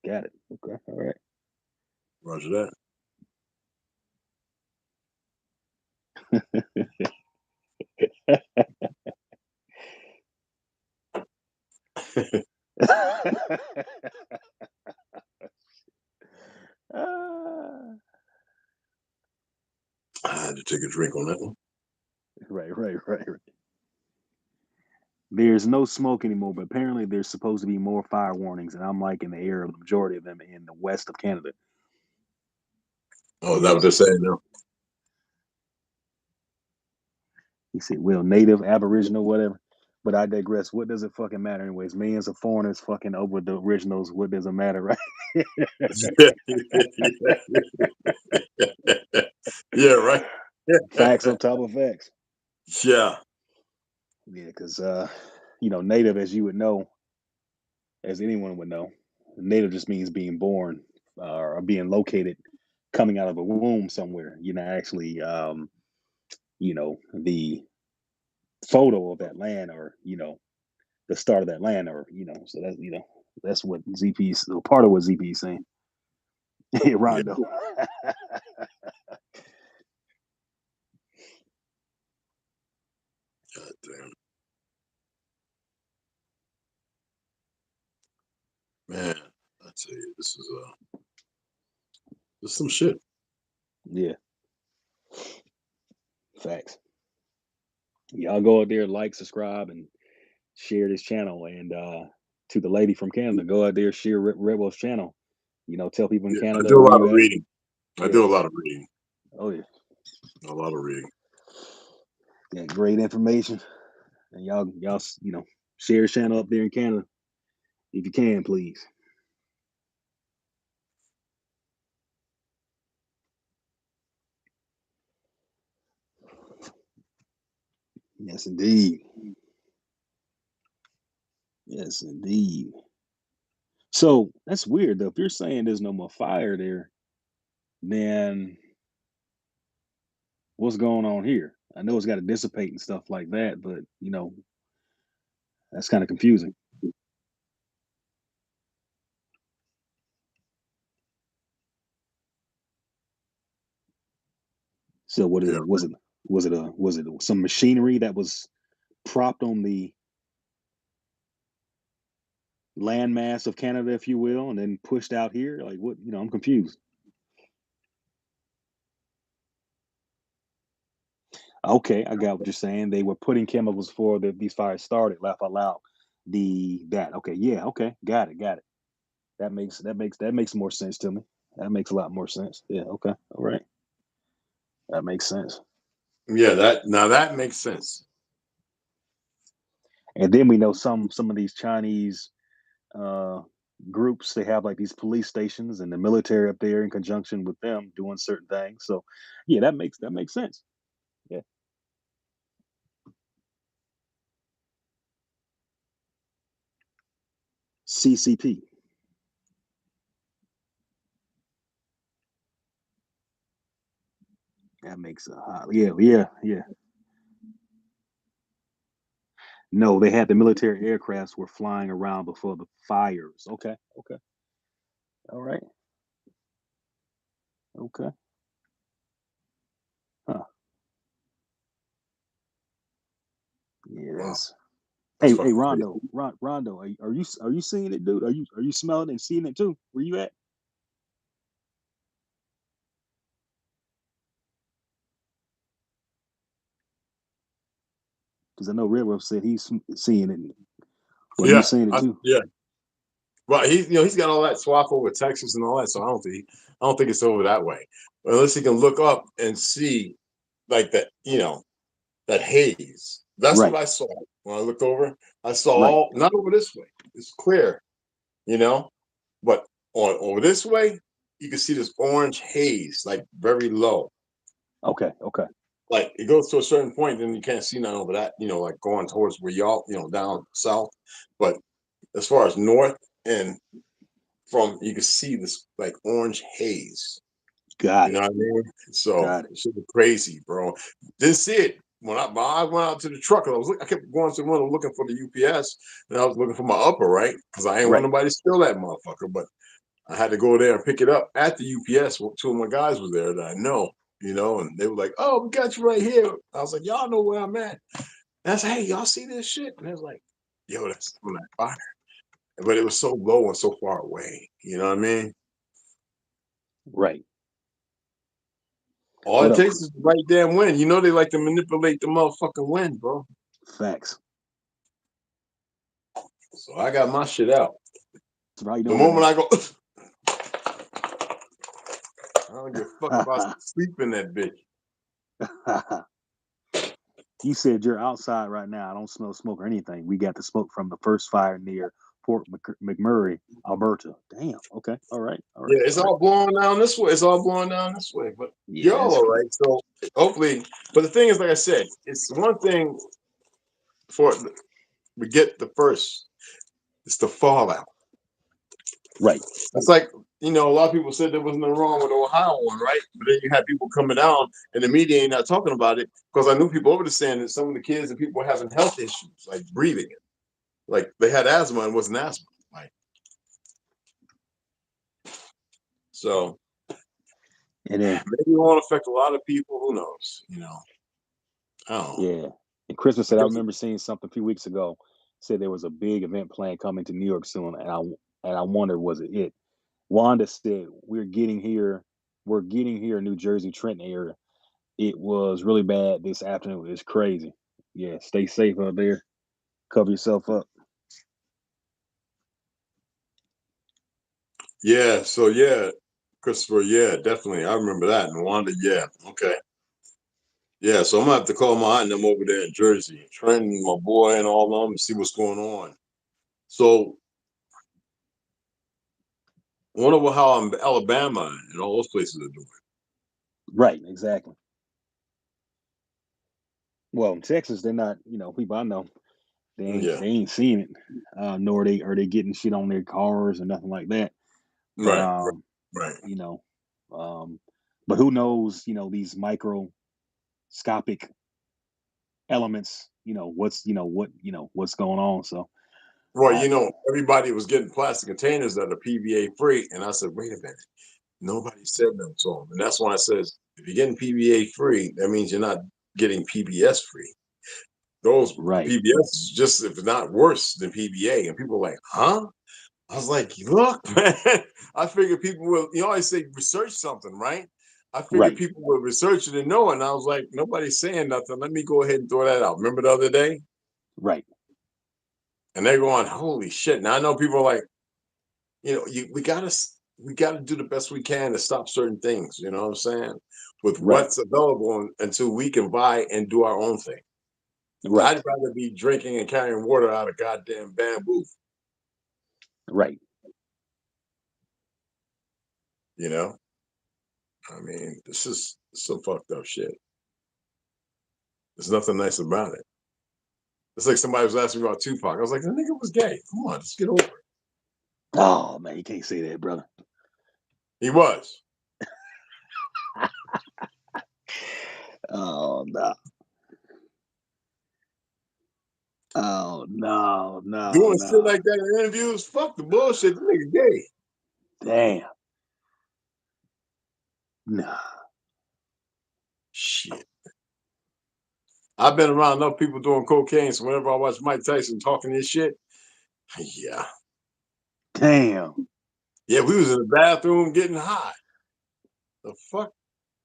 Got it. Okay. All right. Roger that. I had to take a drink on that one. Right. There's no smoke anymore, but apparently there's supposed to be more fire warnings, and I'm like in the air of the majority of them in the west of Canada. Oh, is that what they're saying now? He said, well, native, aboriginal, whatever. But I digress. What does it fucking matter anyways? Millions of foreigners fucking over the originals. What does it matter, right? Yeah, right. Facts on top of facts. Yeah. Yeah, because native, as you would know, as anyone would know, native just means being born or being located, coming out of a womb somewhere. You're not actually, the photo of that land, or the start of that land, or so that's what ZP's part of what ZP is saying. Rondo. Yeah. God damn. Man, I tell you, this is some shit. Yeah, facts. Y'all go out there, like, subscribe, and share this channel. And to the lady from Canada, go out there, share Red Wolf's channel. Tell people in Yeah, I Canada do a where lot you of at. reading. I Yeah. do a lot of reading. Oh yeah. A lot of reading. Yeah, great information. And y'all, share his channel up there in Canada if you can, please. Yes, indeed. Yes, indeed. So that's weird though. If you're saying there's no more fire there, then what's going on here? I know it's got to dissipate and stuff like that, but that's kind of confusing. So what is Yeah. it? Was it some machinery that was propped on the landmass of Canada, if you will, and then pushed out here? Like what? I'm confused. Okay, I got what you're saying. They were putting chemicals before these fires started. Laugh out loud. That. Okay, yeah. Okay, got it. That makes more sense to me. That makes a lot more sense. Yeah. Okay. All right. That makes sense. Yeah, that makes sense. And then we know some of these Chinese uh, groups, they have like these police stations and the military up there in conjunction with them doing certain things. So yeah, that makes sense. Yeah. CCP. That makes yeah. No, they had the military aircrafts were flying around before the fires. Okay. Okay. All right. Okay. Huh. Yeah, Wow. that's That's hey fucking crazy. Rondo, are you seeing it, dude? Are you smelling and seeing it too? Where you at? Because I know Red Wolf said he's seeing it. Well, you Yeah, seeing it too? yeah. But he's got all that swap over Texas and all that, so I don't think it's over that way. But unless he can look up and see like that, that haze. That's what Right, I saw when I looked over. I saw right. all not over this way. It's clear, but over this way, you can see this orange haze, like very low. Okay, okay. Like it goes to a certain point, then you can't see none over that, like going towards where y'all, down south. But as far as north and you can see this like orange haze. Got You know it. what I mean? So Got it. it's crazy, bro. Didn't see it when I went out to the truck. I kept going to the window looking for the UPS, and I was looking for my upper, right, because I ain't want Right. nobody to steal that motherfucker. But I had to go there and pick it up at the UPS. Two of my guys were there that I know, and they were like, "Oh, we got you right here." I was like, "Y'all know where I'm at." And I said, "Hey, y'all see this shit?" And they was like, "Yo, that's from that fire." But it was so low and so far away. You know what I mean? Right. All What it up? takes is the right damn wind. You know they like to manipulate the motherfucking wind, bro. Facts. So I got my shit out. How you The doing moment today? I go, I don't give a fuck about sleep in that bitch. You said you're outside right now. I don't smell smoke or anything. We got the smoke from the first fire near Fort McMurray, Alberta. Damn. Okay. All right. All right. Yeah, it's All right. all blowing down this way. It's all blowing down this way. But Yeah, y'all that's all right. So hopefully, but the thing is, like I said, it's one thing for we get the first. It's the fallout. right. It's like, a lot of people said there was nothing wrong with the Ohio one, right? But then you had people coming down and the media ain't not talking about it because I knew people over there saying that some of the kids and people were having health issues, like breathing. Like they had asthma and wasn't asthma. Like, so And then maybe it won't affect a lot of people. Who knows? I don't know. yeah. And Christmas I said I guess, remember seeing something a few weeks ago. Said there was a big event plan coming to New York soon, and I wondered was it it. Wanda said we're getting here in New Jersey, Trenton area. It was really bad this afternoon. It's crazy. Yeah, stay safe out there. Cover yourself up. yeah. So yeah, Christopher, yeah, definitely. I remember that. And Wanda, yeah, okay. Yeah, so I'm gonna have to call my aunt and them over there in Jersey, Trenton, my boy, and all of them, and see what's going on. So I wonder how Alabama and all those places are doing. Right, exactly. Well, in Texas, they're not, people I know, Yeah, they ain't seeing it. Nor are they getting shit on their cars or nothing like that. But right, right. you know, but who knows, these microscopic elements, what's going on. So Well, I everybody was getting plastic containers that are PVA free, and I said, wait a minute, nobody said nothing to them, and that's why I says if you're getting PVA free, that means you're not getting PBS free. Those right, PBS is just if it's not worse than PVA, and people are like, huh? I was like, look, man, I figured people will, always say research something, right? I figured right, people would research it and know it. And I was like, nobody's saying nothing. Let me go ahead and throw that out. Remember the other day? right, And they're going, holy shit. Now I know people are like, we gotta do the best we can to stop certain things, you know what I'm saying? With right, what's available until we can buy and do our own thing. I'd right, rather be drinking and carrying water out of goddamn bamboo, right. you know? I mean, this is some fucked up shit. There's nothing nice about it. It's like somebody was asking me about Tupac. I was like, the nigga was gay. Come on, let's get over it. Oh man, you can't say that, brother. He was. Oh no. Oh no, no, Doing shit no. like that in interviews, fuck the bullshit. The nigga gay. Damn. No. Shit. I've been around enough people doing cocaine, so whenever I watch Mike Tyson talking this shit, yeah. Damn. Yeah, we was in the bathroom getting high. The fuck?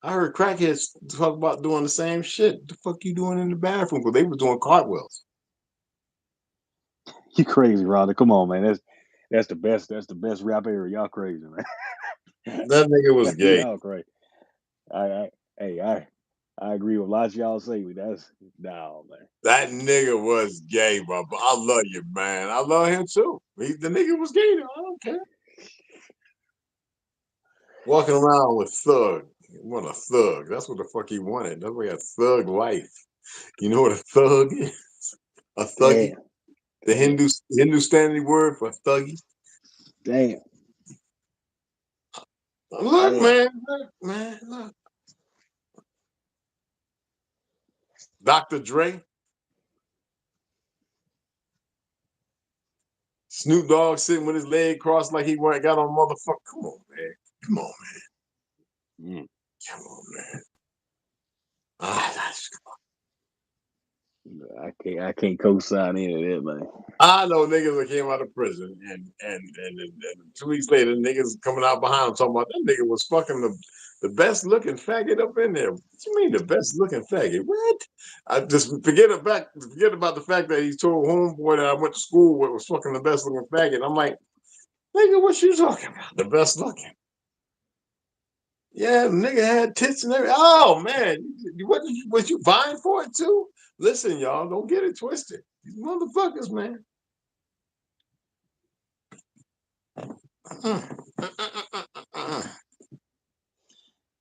I heard crackheads talk about doing the same shit. The fuck you doing in the bathroom? Because they was doing cartwheels. You crazy, Rhonda. Come on, man. That's the best. That's the best rap era. Y'all crazy, man. That nigga was gay. Y'all crazy. I agree with lots of y'all say. That's no, man. That nigga was gay, bro. But I love you, man. I love him too. The nigga was gay. Though. I don't care. Walking around with thug. He wanted a thug. That's what the fuck he wanted. That's why he had thug life. You know what a thug is? A thuggy. Damn. The Hindustani word for thuggy. Damn. Look, Damn. man, look. Dr. Dre. Snoop Dogg sitting with his leg crossed like he got on motherfucker. Come on, man. Come on, man. Mm. Come on, man. That's I can't co-sign any of that, man. I know niggas that came out of prison and 2 weeks later niggas coming out behind him talking about that nigga was fucking the best looking faggot up in there. What you mean the best looking faggot? What? I just forget about the fact that he told homeboy that I went to school with was fucking the best looking faggot. I'm like, nigga, what you talking about? The best looking. Yeah, the nigga had tits and everything. Oh man, was you vying for it too? Listen, y'all, don't get it twisted. These motherfuckers, man.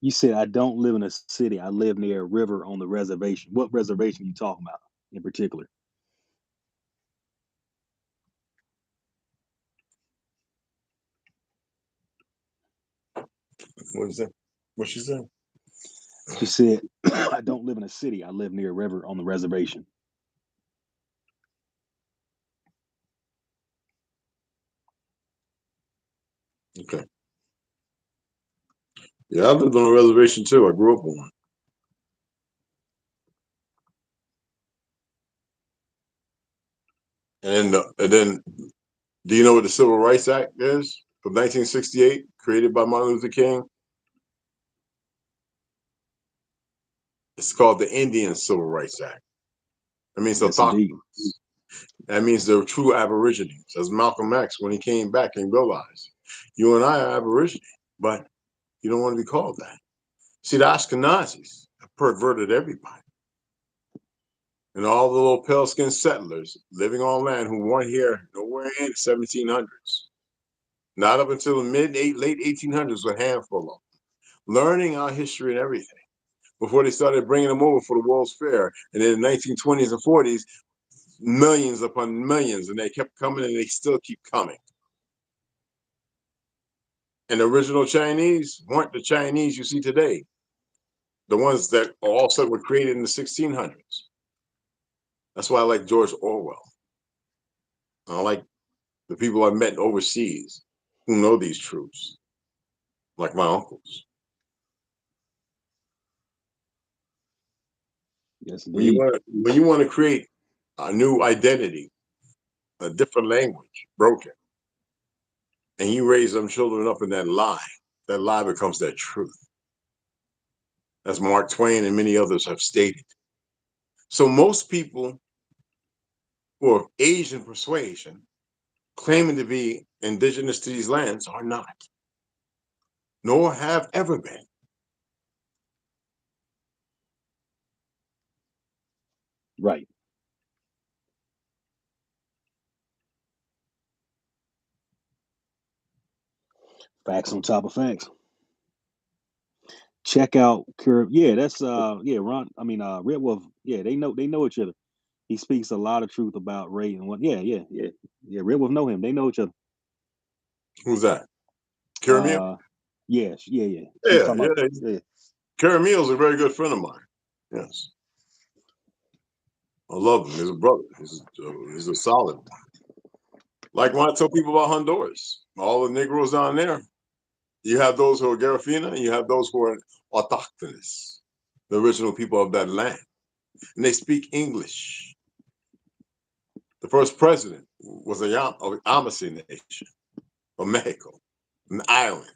You said I don't live in a city. I live near a river on the reservation. What reservation are you talking about in particular? What is that? What she said? She said, I don't live in a city. I live near a river on the reservation. Okay. Yeah, I lived on a reservation too. I grew up on one. And then, do you know what the Civil Rights Act is of 1968, created by Martin Luther King? It's called the Indian Civil Rights Act. That means Yes, indeed. that means they're true Aborigines. As Malcolm X, when he came back and realized, you and I are Aborigine, but you don't want to be called that. See, the Ashkenazis have perverted everybody. And all the little pale-skinned settlers living on land who weren't here nowhere in the 1700s. Not up until the late 1800s, a handful of them. Learning our history and everything before they started bringing them over for the World's Fair. And in the 1920s and 40s, millions upon millions, and they kept coming and they still keep coming. And the original Chinese weren't the Chinese you see today. The ones that also were created in the 1600s. That's why I like George Orwell. I like the people I met overseas who know these truths, like my uncles. Yes, When you indeed. want to create a new identity, a different language, broken, and you raise them children up in that lie becomes that truth. As Mark Twain and many others have stated. So most people who are of Asian persuasion, claiming to be indigenous to these lands, are not, nor have ever been. Right. Facts on top of facts. Check out Curve. Yeah, that's Ron. I mean Red Wolf. Yeah, they know each other. He speaks a lot of truth about Ray and what. Yeah. Red Wolf know him. They know each other. Who's that? Caramel? Yes, yeah. She's Yeah, talking yeah. about. Yeah. Caramel's a very good friend of mine. Yes. I love him. He's a brother. He's a solid one. Like when I tell people about Honduras, all the Negroes down there, you have those who are Garifuna and you have those who are autochthonous, the original people of that land. And they speak English. The first president was of Yamasee Nation of Mexico, an island.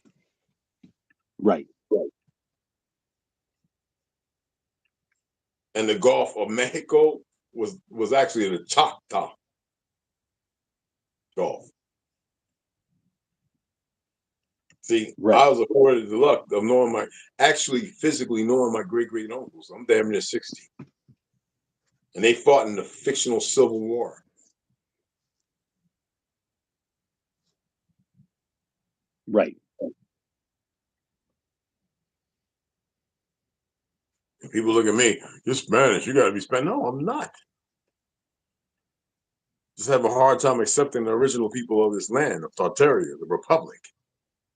Right. and the Gulf of Mexico was actually the Choctaw Gulf. See, Right. I was afforded the luck of knowing physically knowing my great uncles. I'm damn near 60. And they fought in the fictional Civil War. Right. And people look at me, you're Spanish, you gotta be Spanish. No, I'm not. Just have a hard time accepting the original people of this land, of Tartaria, the Republic,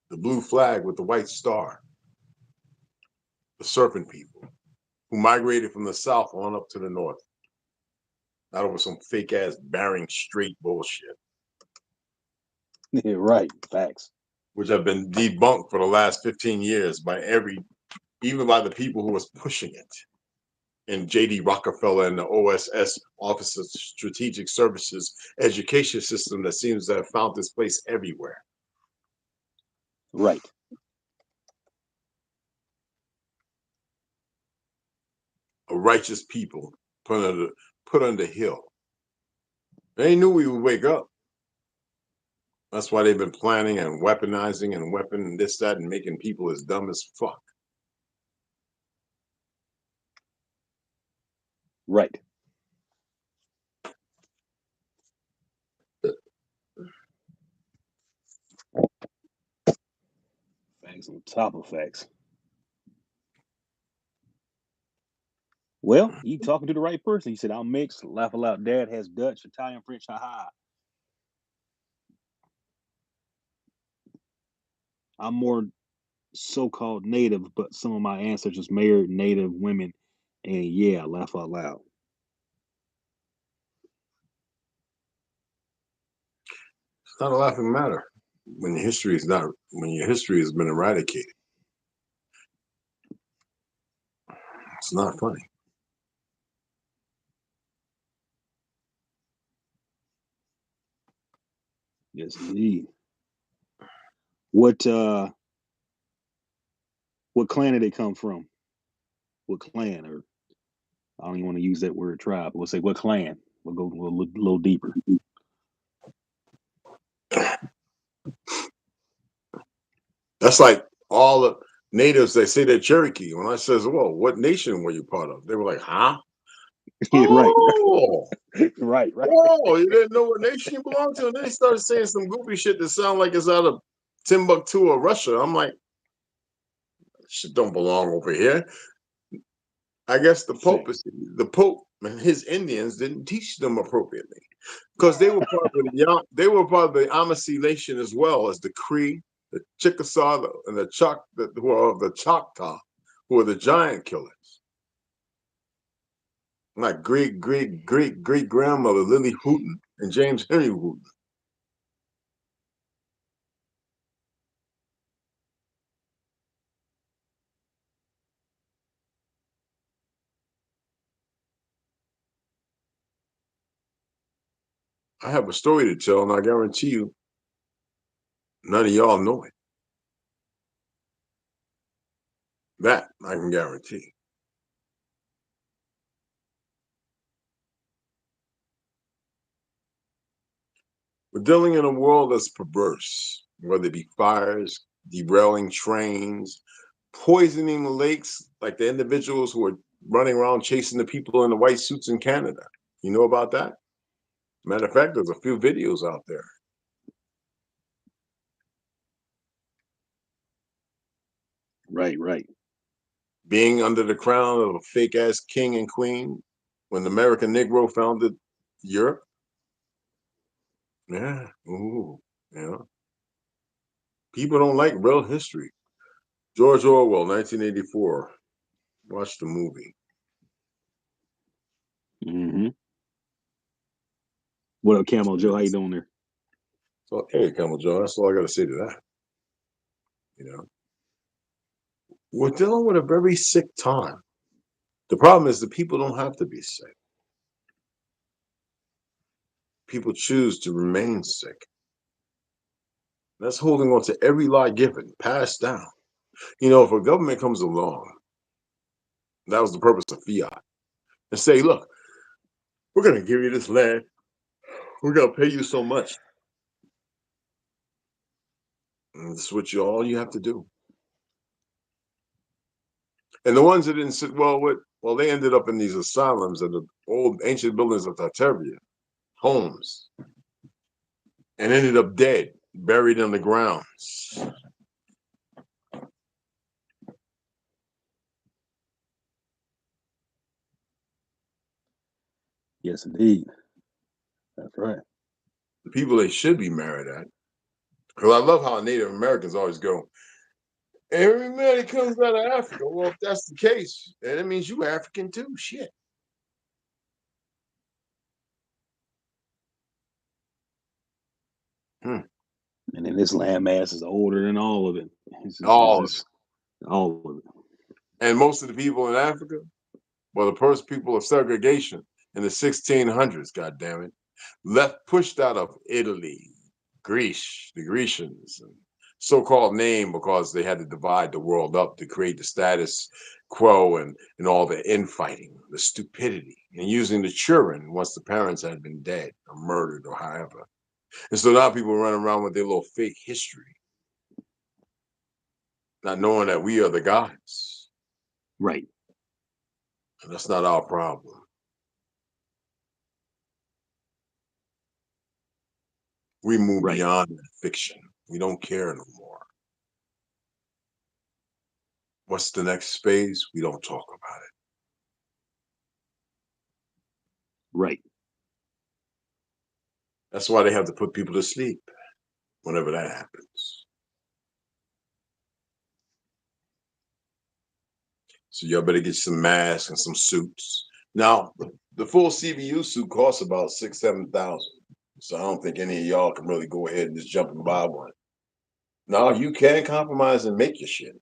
the blue flag with the white star, the serpent people, who migrated from the south on up to the north. Not over some fake ass Bering Strait bullshit. Yeah, right. Facts. Which have been debunked for the last 15 years by even by the people who was pushing it. And J.D. Rockefeller and the OSS, Office of Strategic Services education system that seems to have found this place everywhere. Right. A righteous people put under hill. They knew we would wake up. That's why they've been planning and weaponizing and this, that, and making people as dumb as fuck. Right. Facts on top of facts. Well, you talking to the right person. He said, I'm mixed. Laugh aloud. Dad has Dutch, Italian, French. Haha. I'm more so-called native, but some of my ancestors married native women. And yeah, laugh out loud. It's not a laughing matter when your history has been eradicated. It's not funny. Yes, indeed. What clan did they come from? What clan? Or I don't even want to use that word tribe. We'll say what clan. We'll look a little deeper. That's like all the natives, they say they're Cherokee. When I says, well, what nation were you part of? They were like, huh? Right. Oh, Right. whoa, you didn't know what nation you belonged to? And then they started saying some goofy shit that sound like it's out of Timbuktu or Russia. I'm like, shit don't belong over here. I guess the Pope and his Indians didn't teach them appropriately. Because they were part of the Yamasee Nation as well as the Cree, the Chickasaw, and the who are of the Choctaw, who are the giant killers. My great grandmother Lily Hooton and James Henry Hooton. I have a story to tell, and I guarantee you, none of y'all know it. That I can guarantee. We're dealing in a world that's perverse, whether it be fires, derailing trains, poisoning the lakes, like the individuals who are running around chasing the people in the white suits in Canada. You know about that? Matter of fact, there's a few videos out there. Right. Being under the crown of a fake ass king and queen when the American Negro founded Europe. Yeah. Ooh. Yeah. People don't like real history. George Orwell, 1984. Watch the movie. Mm-hmm. What up, Camel Joe? How you doing there? So, hey, Camel Joe, that's all I got to say to that. You know, we're dealing with a very sick time. The problem is the people don't have to be sick. People choose to remain sick. That's holding on to every lie given, passed down. You know, if a government comes along, that was the purpose of fiat. and say, look, we're going to give you this land. We're going to pay you so much. And that's what all you have to do. And the ones that didn't sit well with, well, they ended up in these asylums and the old ancient buildings of Tartaria, homes, and ended up dead, buried in the grounds. Yes, indeed. That's right. The people they should be married at. Because I love how Native Americans always go, everybody comes out of Africa. Well, if that's the case, then it means you African too. Shit. And then this landmass is older than all of it. It's just all of it. And most of the people in Africa, well, the first people of segregation in the 1600s, God damn it, left, pushed out of Italy, Greece, the Grecians, so-called name because they had to divide the world up to create the status quo and all the infighting, the stupidity, and using the children once the parents had been dead or murdered or however. And so now people run around with their little fake history, not knowing that we are the gods. Right. And that's not our problem. We move beyond that fiction. We don't care no more. What's the next phase? We don't talk about it. Right. That's why they have to put people to sleep whenever that happens. So y'all better get some masks and some suits. Now, the full CVU suit costs about $6,000-7,000. So I don't think any of y'all can really go ahead and just jump and buy one. Now, you can compromise and make your shit.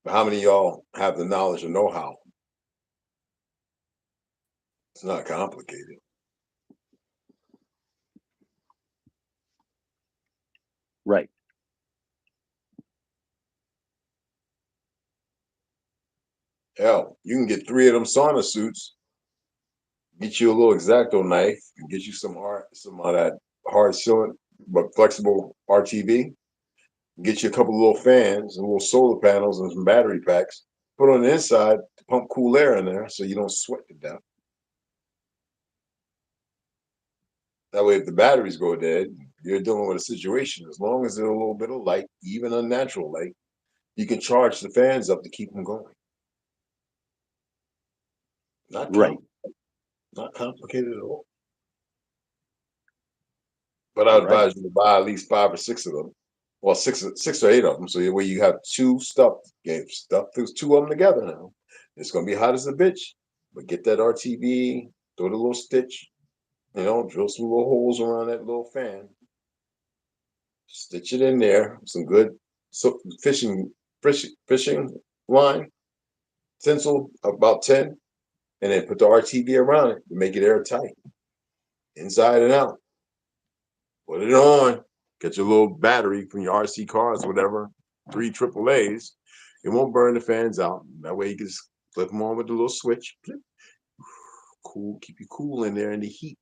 But how many of y'all have the knowledge and know-how? It's not complicated. Right. Hell, you can get 3 of them sauna suits, get you a little X-Acto knife, and get you some of that hard sealant but flexible RTV. Get you a couple of little fans and little solar panels and some battery packs. Put on the inside to pump cool air in there so you don't sweat to death. That way, if the batteries go dead, you're dealing with a situation. As long as there's a little bit of light, even unnatural light, you can charge the fans up to keep them going. Not complicated at all. But I advise you to buy at least 5 or 6 of them. Well, six or 8 of them. So where you have 2 stuffed games. Stuff those 2 of them together now. It's gonna be hot as a bitch. But get that RTV, throw the little stitch, drill some little holes around that little fan. Stitch it in there. Some good fishing line, tinsel about 10, and then put the RTV around it to make it airtight, inside and out. Put it on. Get your little battery from your RC cars, whatever, 3 AAAs. It won't burn the fans out. That way you can just flip them on with the little switch. Cool, keep you cool in there in the heat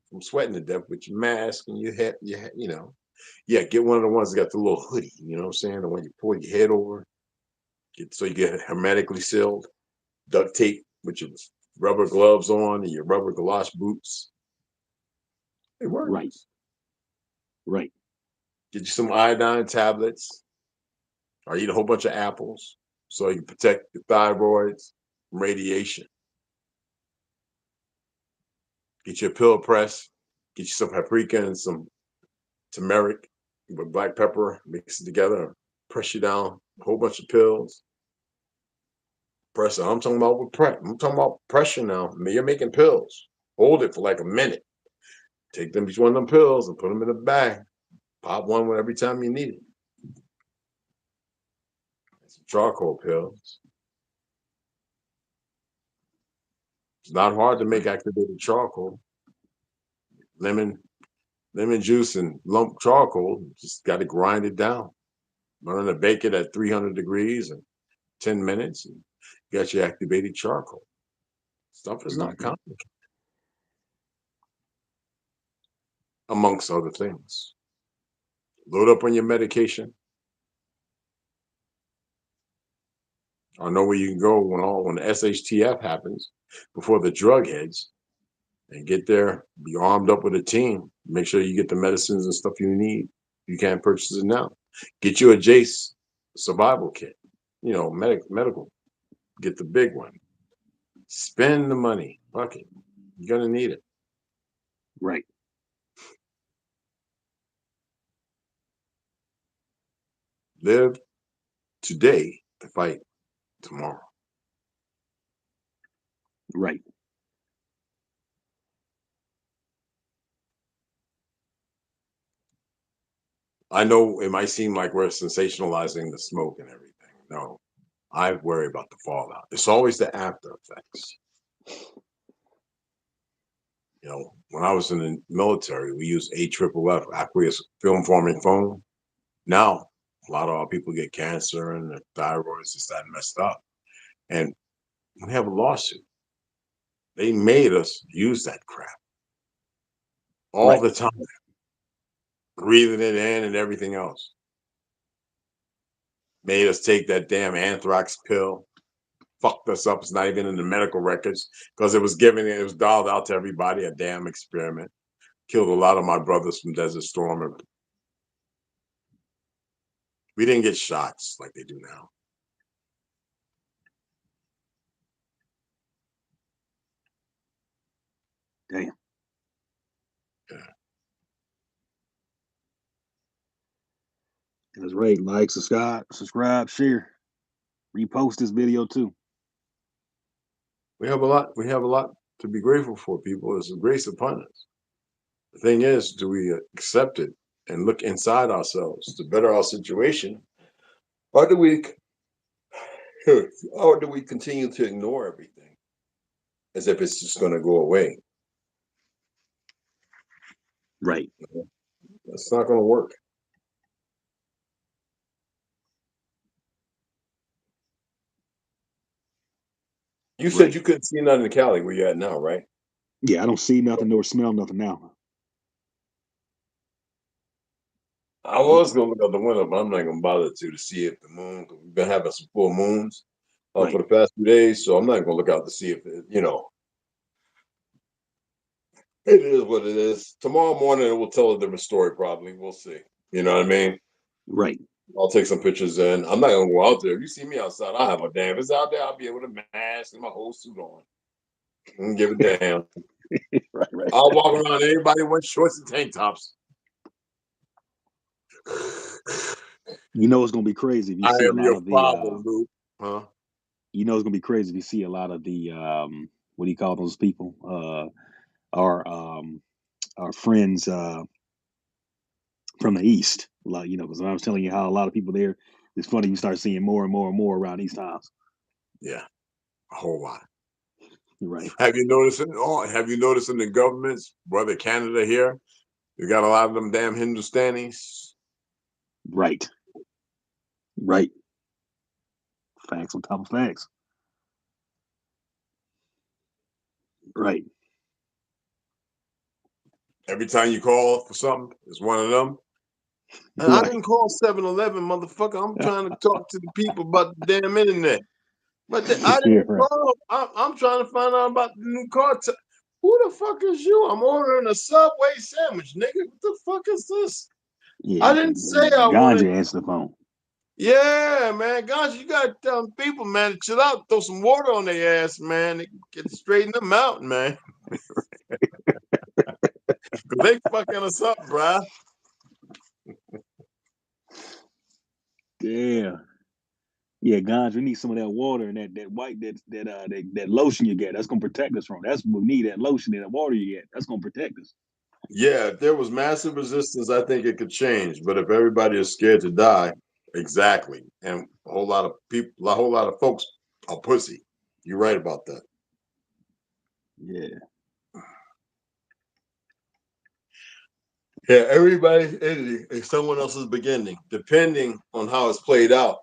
from sweating to death with your mask and your head, Yeah, get one of the ones that got the little hoodie, you know what I'm saying? The one you pull your head over, so you get it hermetically sealed, duct tape with your rubber gloves on and your rubber galosh boots. It works. Right. Get you some iodine tablets or eat a whole bunch of apples so you can protect your thyroids from radiation. Get you a pill press, get you some paprika and some turmeric with black pepper, mix it together, press you down, a whole bunch of pills. Pressure. I'm talking about with prep. I'm talking about pressure now. You're making pills. Hold it for like a minute. Take them each one of them pills and put them in a bag. Pop one every time you need it. Some charcoal pills. It's not hard to make activated charcoal. Lemon juice and lump charcoal. Just got to grind it down. Learn to bake it at 300 degrees in 10 minutes. And you got your activated charcoal. Stuff is not complicated, amongst other things. Load up on your medication. I know where you can go when the SHTF happens before the drug heads, and get there, be armed up with a team. Make sure you get the medicines and stuff you need. You can't purchase it now. Get you a Jace survival kit. You know, medical. Get the big one. Spend the money. Fuck it. You're gonna need it. Right. Live today to fight tomorrow. Right. I know it might seem like we're sensationalizing the smoke and everything. No, I worry about the fallout. It's always the after effects. You know, when I was in the military, we used AFFF, aqueous film forming foam. Now, a lot of our people get cancer and their thyroids is that messed up. And we have a lawsuit. They made us use that crap all the time, breathing it in and everything else. Made us take that damn anthrax pill. Fucked us up. It's not even in the medical records because it was dialed out to everybody, a damn experiment. Killed a lot of my brothers from Desert Storm. And we didn't get shots like they do now. Damn. Yeah. That's right. Like, subscribe, share, repost this video too. We have a lot to be grateful for, people. It's a grace upon us. The thing is, do we accept it and look inside ourselves to better our situation? Or do we continue to ignore everything as if it's just going to go away? Right. That's not going to work. You said you couldn't see nothing in Cali where you're at now, right? Yeah, I don't see nothing nor smell nothing now. I was going to look out the window, but I'm not going to bother to see if the moon, we've been having some full moons for the past few days, so I'm not going to look out to see if, it is what it is. Tomorrow morning, it will tell a different story, probably. We'll see. You know what I mean? Right. I'll take some pictures in. I'm not going to go out there. If you see me outside, I'll have a damn. If it's out there, I'll be with a mask and my whole suit on. And give a damn. right. I'll walk around. Everybody wears shorts and tank tops. You know it's gonna be crazy if you see a lot of the huh? You know it's gonna be crazy if you see a lot of the what do you call those people? Our friends from the east. Like, because I was telling you how a lot of people there, it's funny you start seeing more and more and more around these times. Yeah. A whole lot. Right. Have you noticed in the governments, brother Canada here, you got a lot of them damn Hindustanis? Right. Right. Facts on top of facts. Right. Every time you call for something, it's one of them. And I didn't call 7-Eleven, motherfucker. I'm trying to talk to the people about the damn internet. But I didn't call. I'm trying to find out about the new car. Who the fuck is you? I'm ordering a Subway sandwich, nigga. What the fuck is this? Yeah, I didn't say I wanted. Answer the phone. Yeah, man. Gosh, you gotta tell them people, man, to chill out, throw some water on their ass, man. They get straighten them out, man. Cause they fucking us up, bruh. Damn. Yeah, Gons, we need some of that water and that white that lotion you get. That's gonna protect us from. That's what we need. That lotion and that water you get. That's gonna protect us. Yeah, if there was massive resistance, I think it could change. But if everybody is scared to die, exactly. And a whole lot of people, a whole lot of folks are pussy. You're right about that. Yeah. Yeah, everybody's ending is someone else's beginning, depending on how it's played out.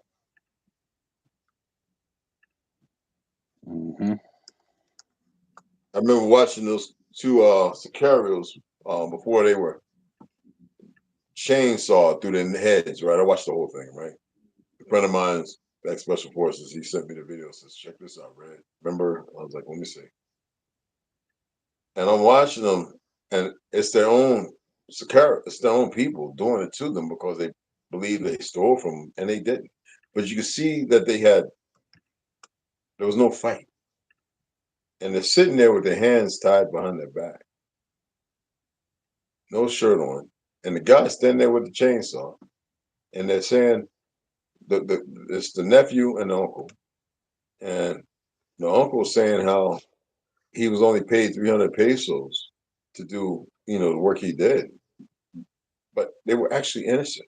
Mm-hmm. I remember watching those two sicarios before they were chainsawed through their heads, right? I watched the whole thing, right? A friend of mine's ex special forces, he sent me the video, says, check this out, Red. Remember? I was like, let me see. And I'm watching them, and it's their own sicario, it's their own people doing it to them because they believe they stole from them, and they didn't. But you can see that there was no fight. And they're sitting there with their hands tied behind their back, no shirt on. And the guy's standing there with the chainsaw, and they're saying, it's the nephew and the uncle. And the uncle saying how he was only paid 300 pesos to do, the work he did. But they were actually innocent.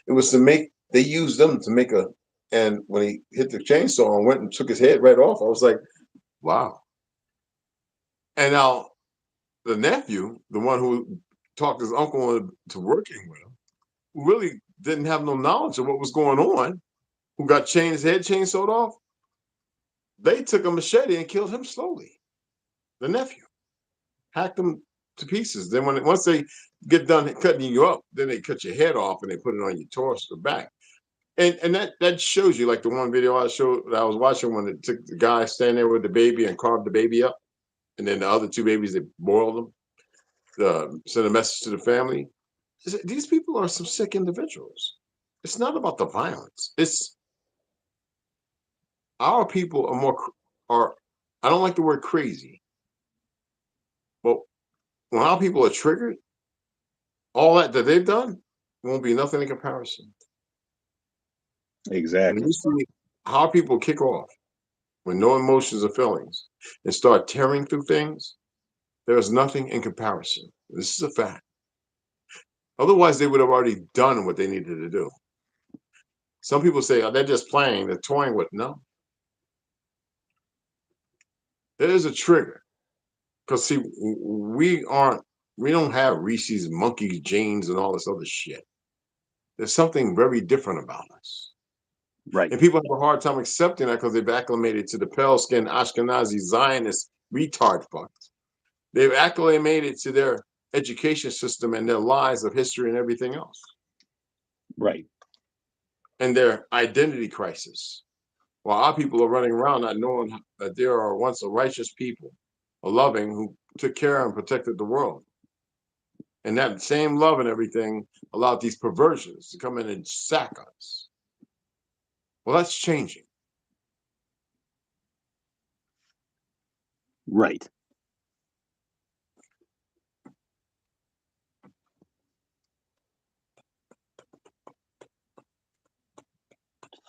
It was they used them to make and when he hit the chainsaw and went and took his head right off, I was like, wow. And now the nephew, the one who talked his uncle into working with him, who really didn't have no knowledge of what was going on, who got his head chainsawed off, they took a machete and killed him slowly. The nephew hacked him to pieces. Then once they get done cutting you up, then they cut your head off and they put it on your torso, the back. And that shows you, like the one video I was watching when it took the guy standing there with the baby and carved the baby up, and then the other two babies, they boiled them, send a message to the family. These people are some sick individuals. It's not about the violence. It's our people are I don't like the word crazy, but when our people are triggered, all that they've done won't be nothing in comparison. Exactly. When you see how people kick off with no emotions or feelings and start tearing through things, there's nothing in comparison. This is a fact. Otherwise, they would have already done what they needed to do. Some people say, oh, they're just playing, they're toying with. No. There is a trigger. Because, see, we don't have Reese's monkey genes and all this other shit. There's something very different about us. Right. And people have a hard time accepting that because they've acclimated to the pale-skinned Ashkenazi Zionist retard fucks. They've acclimated to their education system and their lies of history and everything else. Right. And their identity crisis. While our people are running around not knowing that there are once a righteous people, a loving, who took care and protected the world. And that same love and everything allowed these perversions to come in and sack us. Well, that's changing. Right.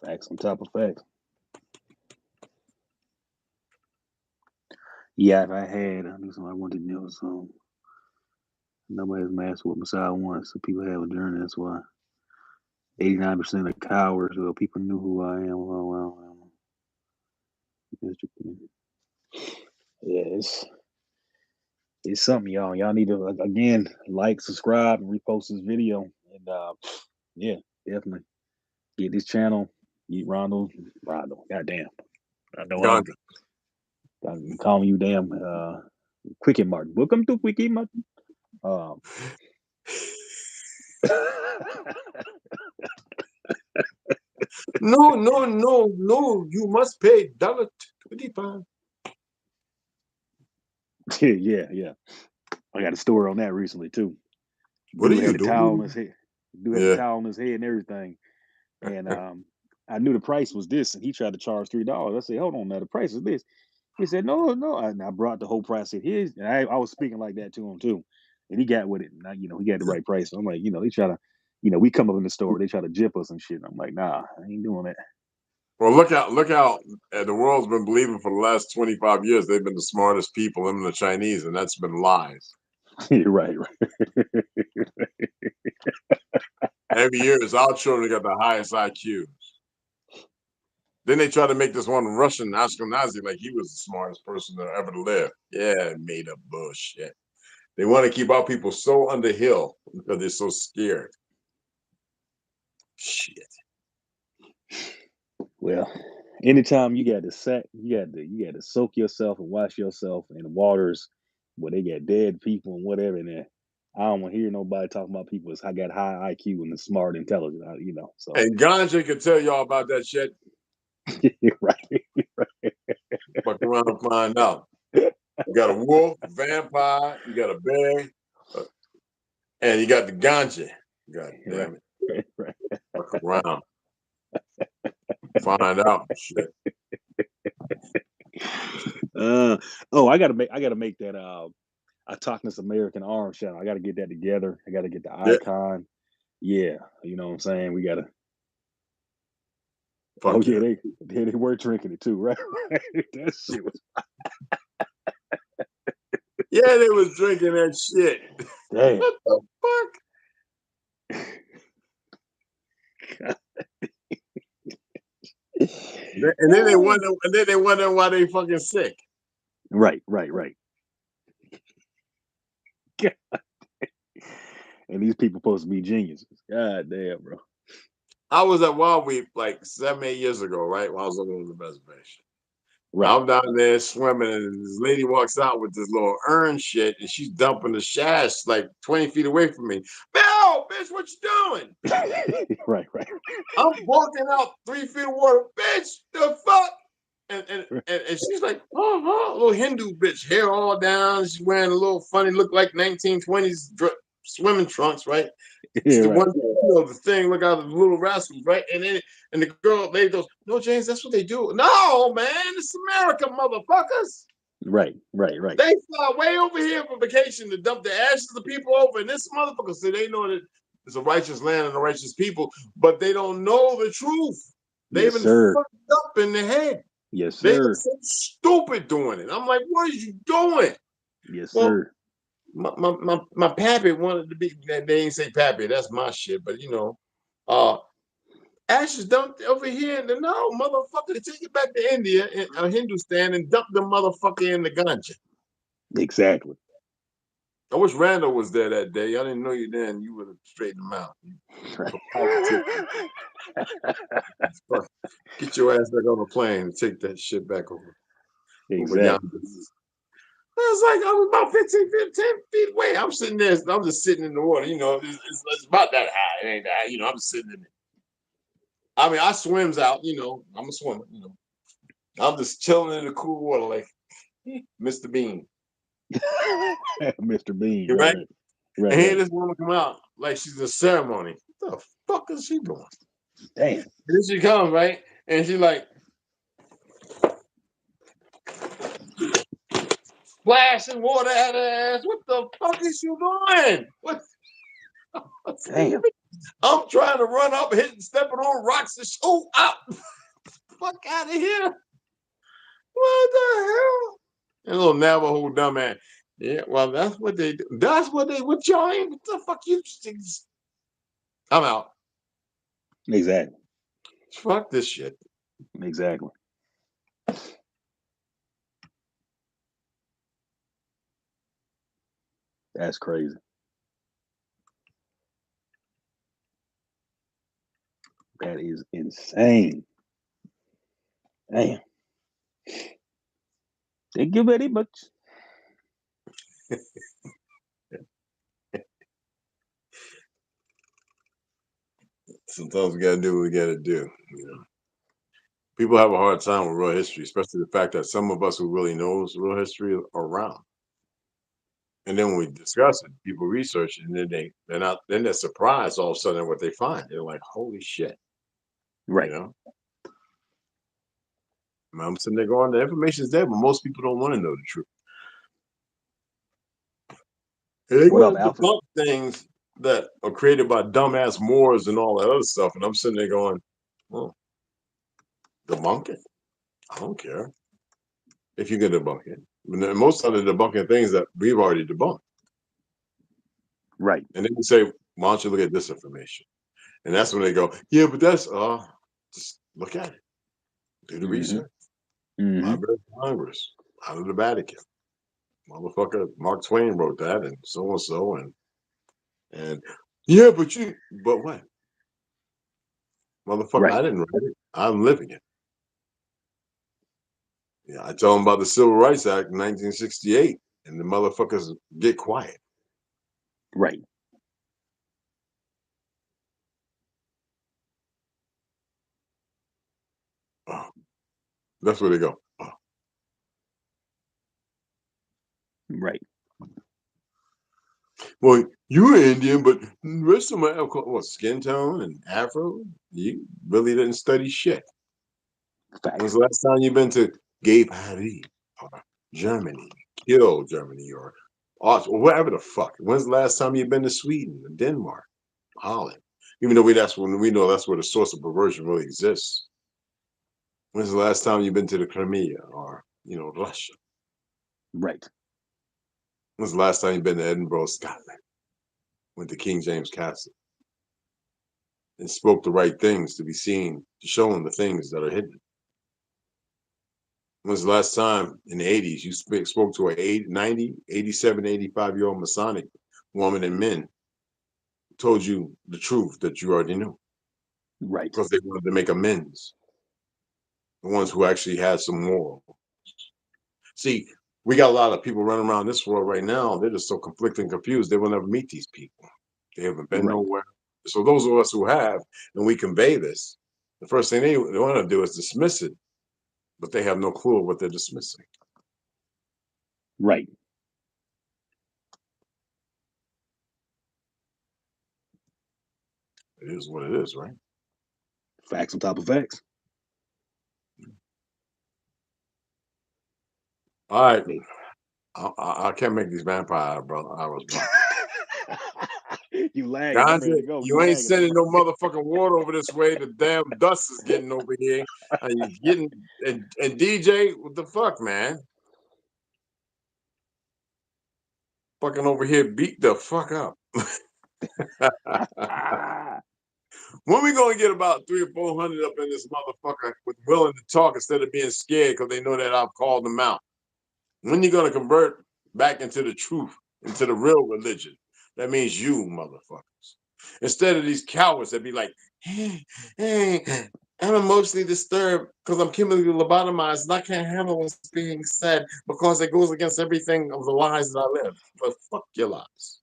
Facts on top of facts. Yeah, if I had, I knew somebody wanted to know some. Nobody's masked what Messiah wants, so people have a journey. That's why 89% of cowards, well, people knew who I am. Well. Yeah, it's something, y'all. Y'all need to again like, subscribe, and repost this video, and yeah, definitely get this channel. Eat Rondo. Goddamn, I know I'm calling you damn Quickie Martin. Welcome to Quickie Martin. No, you must pay $1.25. Yeah. I got a story on that recently too. What Dude are you had the towel on doing? his head. Dude had the towel on his head and everything. And I knew the price was this, and he tried to charge $3. I said, "Hold on, now the price is this." He said, "No." And I brought the whole price. I said, "Here's," and I was speaking like that to him too, and he got with it. And he got the right price. So I'm like, they try to, we come up in the store, they try to jip us and shit. I'm like, nah, I ain't doing that. Well, look out. The world's been believing for the last 25 years they've been the smartest people, them the Chinese, and that's been lies. You're right. Every year, it's our children got the highest IQs. Then they try to make this one Russian Ashkenazi like he was the smartest person that ever lived. Yeah, made up bullshit. They want to keep our people so underhill because they're so scared. Shit. Well, Anytime you got to you got to soak yourself and wash yourself in waters where they got dead people and whatever. And then I don't want to hear nobody talking about people that's got high IQ and smart, intelligent. So And Ganja can tell y'all about that shit. right, Fuck around and find out. You got a wolf, vampire, you got a bear, and you got the ganja. God damn it. right. Fuck around. Find out shit. I gotta make that a Talkness American Arms channel. I gotta get that together. I gotta get the Yeah. icon. Yeah, you know what I'm saying? We gotta Fuck yeah. they were drinking it too, right? That shit was Yeah, they was drinking that shit. damn. What the fuck? And then they wonder why they fucking sick. Right. And these people supposed to be geniuses. God damn, bro. I was at Wild Week like 7-8 years ago, right? When I was living on the reservation. Right. I'm down there swimming, and this lady walks out with this little urn shit, and she's dumping the shash like 20 feet away from me. Bill, bitch, what you doing? right. I'm walking out 3 feet of water, bitch. The fuck? And she's like, little Hindu bitch, hair all down. She's wearing a little funny, look like 1920s swimming trunks, right? Yeah, The right. one, the thing, look out of the Little Rascals, right? And the lady goes, no, James, that's what they do. No, man, it's America, motherfuckers. Right. They fly way over here for vacation to dump the ashes of people over, and this motherfucker said they know that it's a righteous land and a righteous people, but they don't know the truth. They've been fucked up in the head. Yes, They sir. are so stupid doing it. I'm like, what are you doing? Yes, well, sir. My pappy wanted to be. They ain't say pappy. That's my shit. But ashes dumped over here. And no, motherfucker, they take it back to India and Hindustan and dump the motherfucker in the ganja. Exactly. I wish Randall was there that day. I didn't know you then. You would have straightened him out. Get your ass back on the plane and take that shit back over. Exactly. I was like, I was about 10 feet away. I'm sitting there. I'm just sitting in the water. It's about that high. It ain't that high. I'm sitting in it. I mean, I swims out. I'm a swimmer. I'm just chilling in the cool water like Mr. Bean. Mr. Bean. You're right. And here this woman come out like she's in a ceremony. What the fuck is she doing? Damn. And then she comes, right? And she like splashing water at her ass. What the fuck is you doing? What? Damn. I'm trying to run up, stepping on rocks and out. Fuck out of here. What the hell? And little Navajo dumbass. Yeah, well, that's what they do. That's what y'all ain't. What the fuck you? I'm out. Exactly. Fuck this shit. Exactly. That's crazy. That is insane. Damn. Thank you very much. Sometimes we gotta do what we gotta do. People have a hard time with real history, especially the fact that some of us who really knows real history are around. And then when we discuss it, people research it, and then they're surprised all of a sudden at what they find. They're like, "Holy shit!" Right. I'm sitting there going, "The information's there, but most people don't want to know the truth." And they want to debunk things that are created by dumbass Moors and all that other stuff, and I'm sitting there going, "Well, debunk it. I don't care if you can debunk it." And most of the debunking things that we've already debunked. Right. And then we say, why don't you look at this information? And that's when they go, yeah, but that's just look at it. Do the research. Library of Congress, out of the Vatican. Motherfucker, Mark Twain wrote that, and so and yeah, but what? Motherfucker, right. I didn't write it. I'm living it. Yeah, I told them about the Civil Rights Act in 1968, and the motherfuckers get quiet. Right. Oh, that's where they go. Oh. Right. Well, you're Indian, but the rest of my what skin tone and afro, you really didn't study shit. Facts. When's the last time you've been to Gay Paris or Germany, Kill Germany, or whatever the fuck? When's the last time you've been to Sweden or Denmark, Holland? Even though that's when we know that's where the source of perversion really exists. When's the last time you've been to the Crimea or Russia? Right. When's the last time you've been to Edinburgh, Scotland? Went to King James Castle and spoke the right things to be seen, to show them the things that are hidden. When's the last time in the 80s you spoke to a 90, 87, 85-year-old Masonic woman and men told you the truth that you already knew? Right. Because they wanted to make amends. The ones who actually had some moral. See, we got a lot of people running around this world right now. They're just so conflicted and confused. They will never meet these people. They haven't been nowhere. So those of us who have, and we convey this, the first thing they want to do is dismiss it, but they have no clue of what they're dismissing. Right. It is what it is, right? Facts on top of facts. All right. I can't make these vampire hours, bro. You lagging. I'm ready to go. You ain't sending no motherfucking water over this way. The damn dust is getting over here. And you getting and DJ, what the fuck, man? Fucking over here, beat the fuck up. When we gonna get about 300 or 400 up in this motherfucker with willing to talk instead of being scared because they know that I've called them out? When you gonna convert back into the truth, into the real religion? That means you, motherfuckers. Instead of these cowards that be like, hey, I'm emotionally disturbed because I'm chemically lobotomized and I can't handle what's being said because it goes against everything of the lies that I live. But fuck your lives.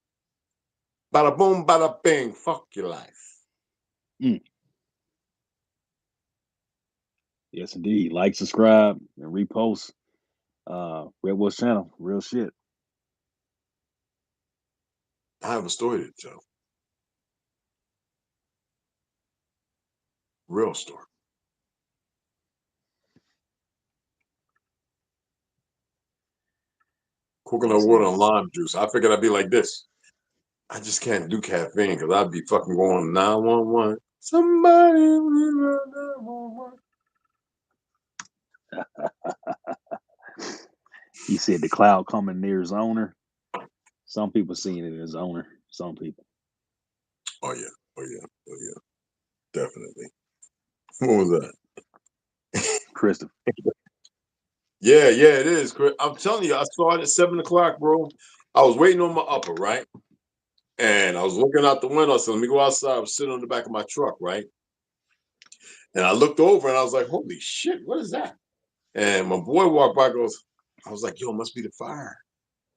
Bada boom, bada bing. Fuck your life. Yes, indeed. Like, subscribe, and repost. Red Wolf channel. Real shit. I have a story to tell. Real story. Coconut water and lime juice. I figured I'd be like this. I just can't do caffeine because I'd be fucking going 911. Somebody 911. He said the cloud coming near his owner. Some people seeing it as owner. Some people. Oh yeah. Oh yeah. Oh yeah. Definitely. What was that? Christopher. Yeah, it is. I'm telling you, I saw it at 7 o'clock, bro. I was waiting on my upper, right? And I was looking out the window. So let me go outside. I was sitting on the back of my truck, right? And I looked over and I was like, holy shit, what is that? And my boy walked by, goes, I was like, yo, it must be the fire.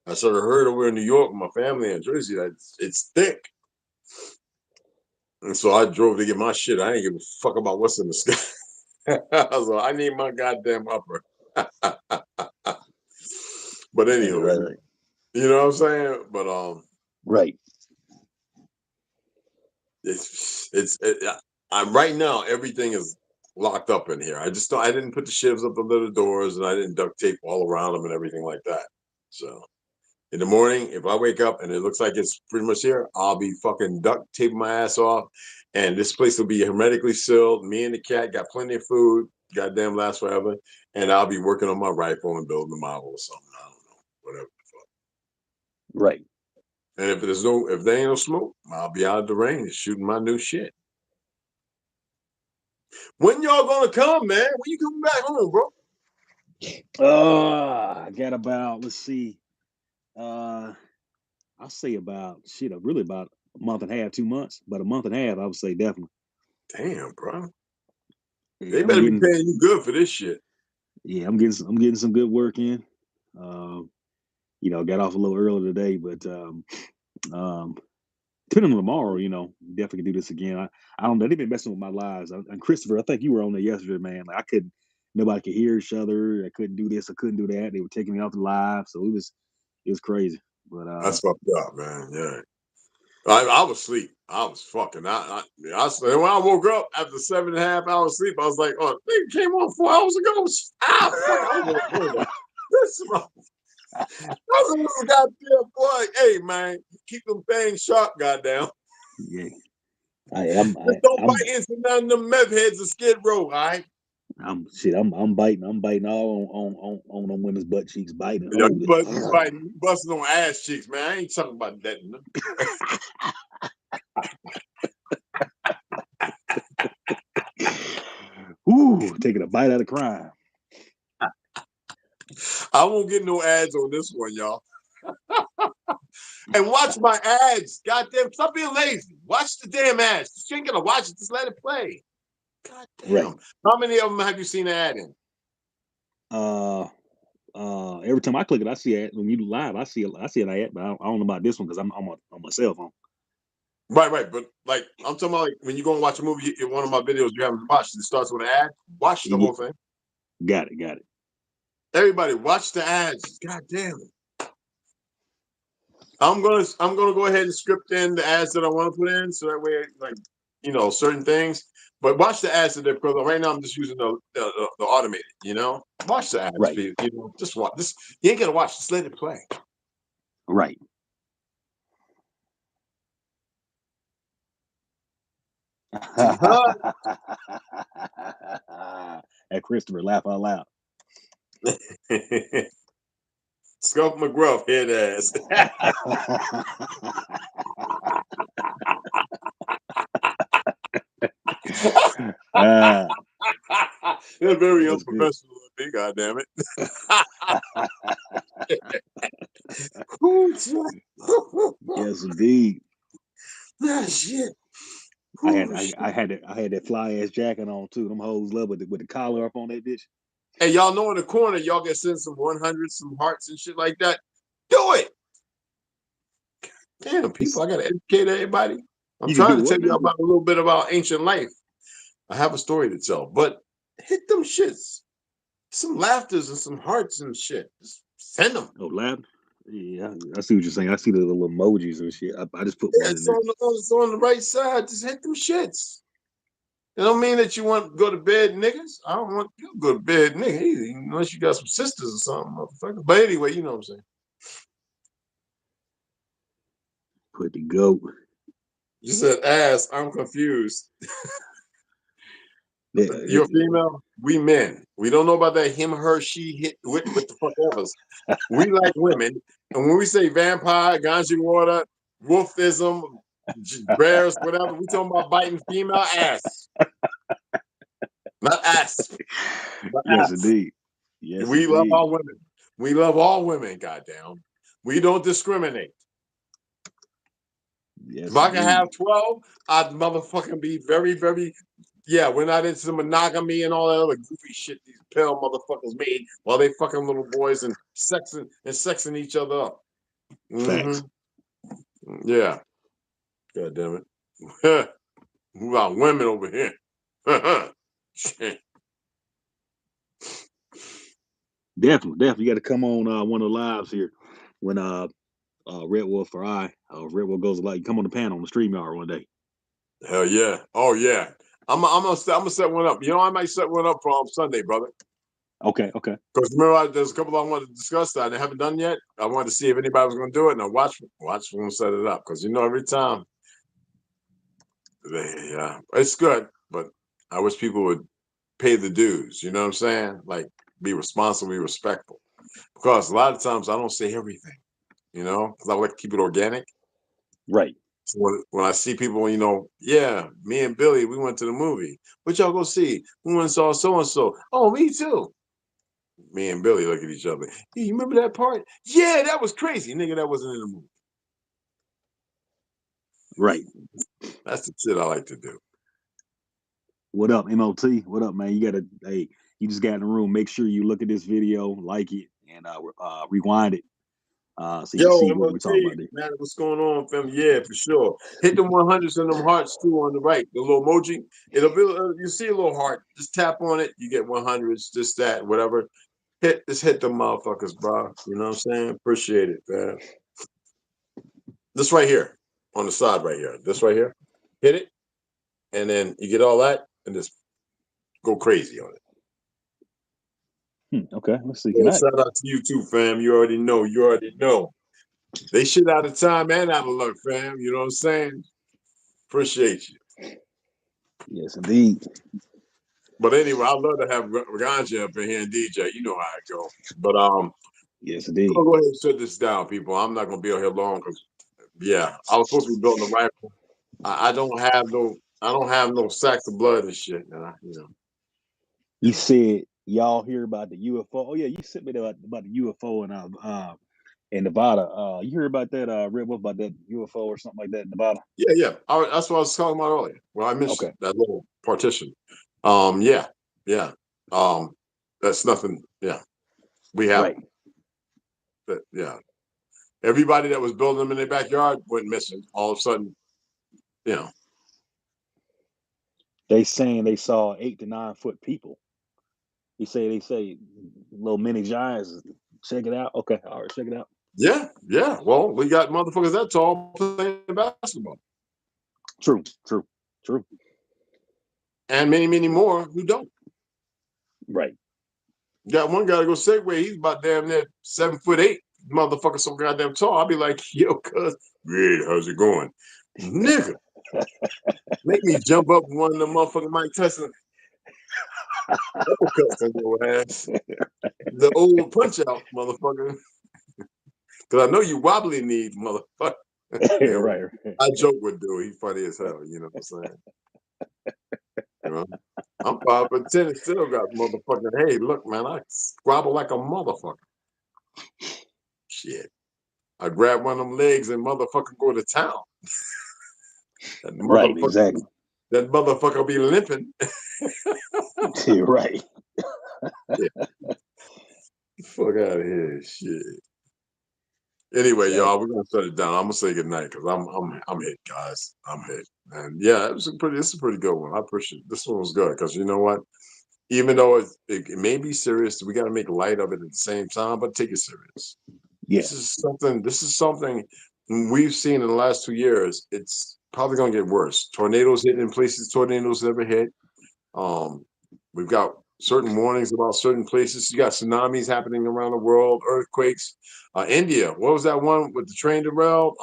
I sort of heard over in New York with my family in Jersey that it's thick. And so I drove to get my shit. I ain't give a fuck about what's in the sky. I was like, I need my goddamn upper. But anyway, right. You know what I'm saying? But right. I'm right now. Everything is locked up in here. I didn't put the shivs up under the doors, and I didn't duct tape all around them and everything like that. So in the morning, if I wake up and it looks like it's pretty much here, I'll be fucking duct taping my ass off, and this place will be hermetically sealed. Me and the cat got plenty of food. Goddamn, lasts forever. And I'll be working on my rifle and building a model or something. I don't know, whatever. Right. And if there ain't no smoke, I'll be out of the range shooting my new shit. When y'all gonna come, man? When you coming back home, bro? I got about, let's see. I'll say about really about a month and a half, 2 months, but a month and a half, I would say definitely. Damn, bro. Yeah, They better be paying you good for this shit. Yeah, I'm getting some good work in. Got off a little early today, but um, depending on tomorrow, definitely can do this again. I don't know. They've been messing with my lives. And Christopher, I think you were on there yesterday, man. Like nobody could hear each other. I couldn't do this. I couldn't do that. They were taking me off the live, so it was crazy. But That's fucked up, man. Yeah. I was asleep. I was fucking. When I woke up after 7.5 hours sleep, I was like, "Oh, they came on 4 hours ago." Fuck! I was like, this goddamn boy. Hey, man, keep them things sharp, goddamn. yeah, I'm Just don't bite into none of them meth heads of Skid Row, all right? I'm biting all on them women's butt cheeks, biting, Yo, holding you biting, you busting on ass cheeks, man. I ain't talking about that. Ooh, taking a bite out of crime. I won't get no ads on this one, y'all. And watch my ads. Goddamn, stop being lazy. Watch the damn ads. You ain't gonna watch it, just let it play. Goddamn. Right. How many of them have you seen an ad in? Every time I click it, I see it. When you live, I see an ad, but I don't know about this one because I'm on my cell phone. Right. But like I'm talking about, like when you go and watch a movie in one of my videos you haven't watched, it starts with an ad. Watch the whole thing. Got it. Everybody, watch the ads. God damn it. I'm gonna go ahead and script in the ads that I want to put in, so that way, like, certain things. But watch the ads that they're because right now I'm just using the automated. Watch the ads, right? Just watch this. You ain't gotta watch. Just let it play. Right. And Christopher, laugh out loud. Scuff McGruff, head ass. They're very unprofessional of me, goddamn it. Yes, indeed. Ah, shit. I had that fly ass jacket on too. Them hoes love with the collar up on that bitch. Hey, y'all know in the corner, y'all can send some 100s, some hearts and shit like that. Do it. Damn, people, I gotta educate everybody. I'm trying to tell you about a little bit about ancient life. I have a story to tell, but hit them shits. Some laughters and some hearts and shit. Just send them. Oh, laughter. Yeah, I see what you're saying. I see the little emojis and shit. I just put one in there. It's on the right side. Just hit them shits. It don't mean that you want to go to bed, niggas. I don't want you to go to bed, nigga, either, unless you got some sisters or something, motherfucker. But anyway, you know what I'm saying. Put the goat. You said ass. I'm confused. You're a female. We men. We don't know about that him, her, she, hit, with the fuck ever. We like women. And when we say vampire, ganji water, wolfism, bears, whatever, we talking about biting female ass. Not ass. Yes, indeed. Yes, we love all women. We love all women, goddamn. We don't discriminate. Yes, if I can have 12, I'd motherfucking be very, very, yeah, we're not into monogamy and all that other goofy shit these pale motherfuckers made while they fucking little boys and sexing each other up. Yeah. God damn it. We got women over here. Definitely. You got to come on one of the lives here when Red Wolf or Red Wolf goes live. You come on the panel on the StreamYard one day. Hell yeah! Oh yeah! I'm gonna set one up. I might set one up for Sunday, brother. Okay. Because remember, there's a couple I wanted to discuss that I haven't done yet. I wanted to see if anybody was going to do it, and I watch them set it up. Because every time, yeah, it's good, but I wish people would pay the dues. You know what I'm saying? Like, be responsible, be respectful. Because a lot of times I don't say everything. Because I like to keep it organic. Right. So when I see people, yeah, me and Billy, we went to the movie. What y'all go see? We went and saw so and so. Oh, me too. Me and Billy look at each other. Hey, you remember that part? Yeah, that was crazy. Nigga, that wasn't in the movie. Right. That's the shit I like to do. What up, MOT? What up, man? You gotta you just got in the room, make sure you look at this video, like it, and rewind it. So you can see what we're talking about there. Man, what's going on, fam? Yeah, for sure. Hit them 100s and them hearts too on the right. The little emoji. It'll be you see a little heart. Just tap on it. You get 100s. Just that, whatever. Just hit them motherfuckers, bro. You know what I'm saying? Appreciate it, man. This right here, on the side right here. This right here. Hit it, and then you get all that, and just go crazy on it. Okay, let's see. Shout out to you too, fam. You already know. You already know. They shit out of time and out of luck, fam. You know what I'm saying? Appreciate you. Yes, indeed. But anyway, I'd love to have Ganja up in here and DJ. You know how it go. But yes, indeed. Go ahead and shut this down, people. I'm not gonna be out here long because I was supposed to be building a rifle. I don't have no sacks of blood and shit. You said y'all hear about the UFO. Oh yeah, you sent me about the UFO in Nevada. You heard about that Red Wolf, about that UFO or something like that in Nevada? Yeah. That's what I was talking about earlier. Well, I missed that little partition. Yeah. That's nothing. Yeah, we have. Right. But yeah, everybody that was building them in their backyard went missing. All of a sudden, they saying they saw 8 to 9 foot people. They say little mini giants. Check it out. Okay, all right, check it out. Yeah. Well, we got motherfuckers that tall playing basketball. True. And many more who don't. Right. Got one guy to go Segway. He's about damn near 7'8". Motherfucker so goddamn tall. I'll be like, yo, cuz, great, how's it going? Nigga. Make me jump up one of the motherfucking Mike Tyson uppercuts on your ass. The old punch out, motherfucker. Because I know you wobbly kneed, motherfucker. Right. I joke with dude. He's funny as hell. You know what I'm saying? I'm 5'10" and still got motherfucking, hey, look, man, I squabble like a motherfucker. Shit. I grab one of them legs and motherfucker go to town. Right, exactly. That motherfucker be limping. Right. Fuck out of here, shit. Anyway, y'all, we're gonna shut it down. I'm gonna say goodnight because I'm hit, guys. I'm hit, and yeah, this is a pretty good one. I appreciate it. This one was good because you know what? Even though it may be serious, we got to make light of it at the same time, but take it serious. Yeah. This is something we've seen in the last 2 years. It's probably gonna get worse. Tornadoes hitting in places tornadoes never hit. We've got certain warnings about certain places. You got tsunamis happening around the world, earthquakes. India, what was that one with the train derailed?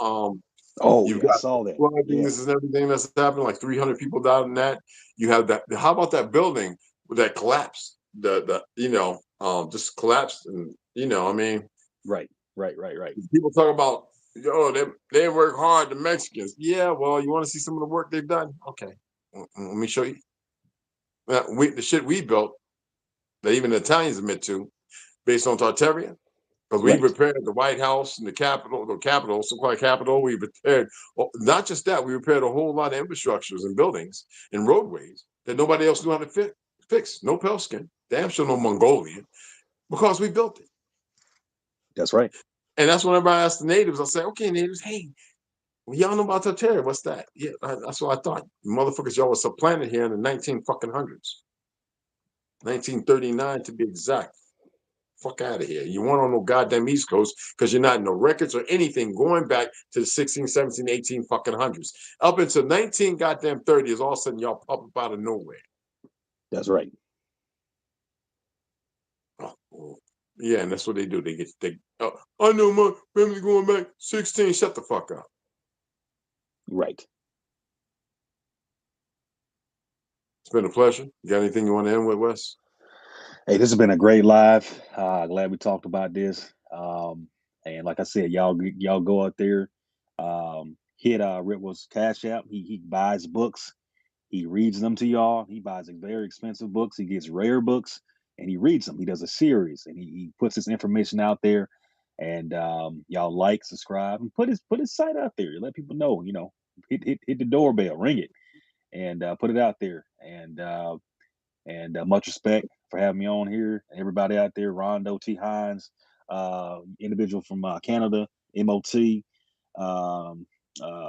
You've got I saw that. This is everything that's happened. Like 300 people died in that. You have that. How about that building that collapsed? Just collapsed, and I mean, right. People talk about, they work hard, the Mexicans. Yeah, well, you want to see some of the work they've done? Okay, let me show you. The shit we built that even the Italians admit to, based on Tartaria, because we repaired the White House and the so-called Capitol. We repaired, not just that, we repaired a whole lot of infrastructures and buildings and roadways that nobody else knew how to fix. No pale skin, damn sure no Mongolian, because we built it. That's right. And that's whenever I ask the natives, I say, okay, natives, hey, y'all know about Tartaria? What's that? Yeah, that's what I thought. Motherfuckers, y'all was supplanted here in the 1900s. 1939 to be exact. Fuck out of here. You weren't on no goddamn East Coast because you're not in the records or anything going back to the 16, 17, 18 fucking hundreds. Up until 19 goddamn 30s, all of a sudden y'all pop up out of nowhere. That's right. Oh, yeah, and that's what they do. I know my family going back 16. Shut the fuck up. Right. It's been a pleasure. You got anything you want to end with, Wes? Hey, this has been a great live. Glad we talked about this. And like I said, y'all go out there, hit Ritwell's Cashapp. He buys books. He reads them to y'all. He buys very expensive books. He gets rare books and he reads them. He does a series and he puts his information out there. And y'all like, subscribe, and put his site out there. Let people know. Hit the doorbell, ring it, and put it out there. And much respect for having me on here. Everybody out there, Rondo T. Hines, individual from Canada, MOT,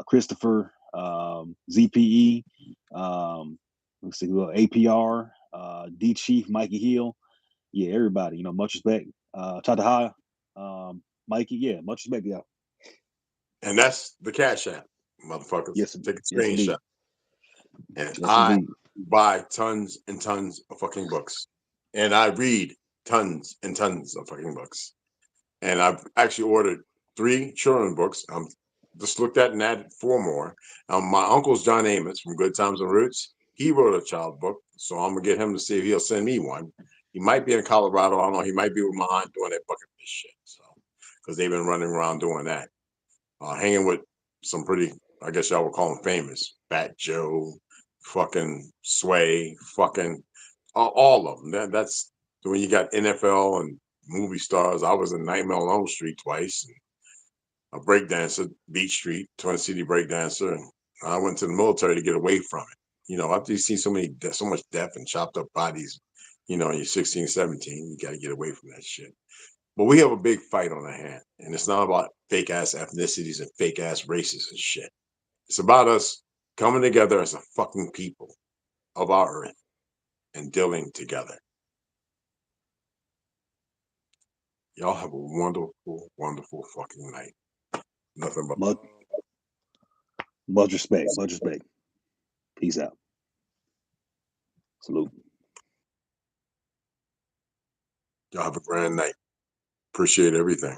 Christopher, ZPE, let's see, APR, D Chief, Mikey Hill. Yeah, everybody, much respect. Tataha, Mikey, yeah, much respect, y'all. And that's the Cashapp, motherfuckers. Yes, Take a yes, indeed. screenshot. And Yes, I indeed. buy tons and tons of fucking books. And I read tons and tons of fucking books. And I've actually ordered 3 children books. Just looked at and added 4 more. My uncle's John Amos from Good Times and Roots. He wrote a child book, so I'm gonna get him to see if he'll send me one. He might be in Colorado. I don't know. He might be with my aunt doing that bucket list shit. So, because they've been running around doing that, hanging with some pretty, I guess y'all would call them famous, Fat Joe, fucking Sway, fucking all of them. That's when you got NFL and movie stars. I was in Nightmare on Elm Street twice, and a breakdancer, Beach Street, Twin City breakdancer, and I went to the military to get away from it. After you see so much death and chopped up bodies, you're 16, 17, you got to get away from that shit. But we have a big fight on our hand, and it's not about fake ass ethnicities and fake ass races and shit. It's about us coming together as a fucking people of our earth and dealing together. Y'all have a wonderful, wonderful fucking night. Nothing but much respect. Much respect. Peace out. Salute. Y'all have a grand night. Appreciate everything.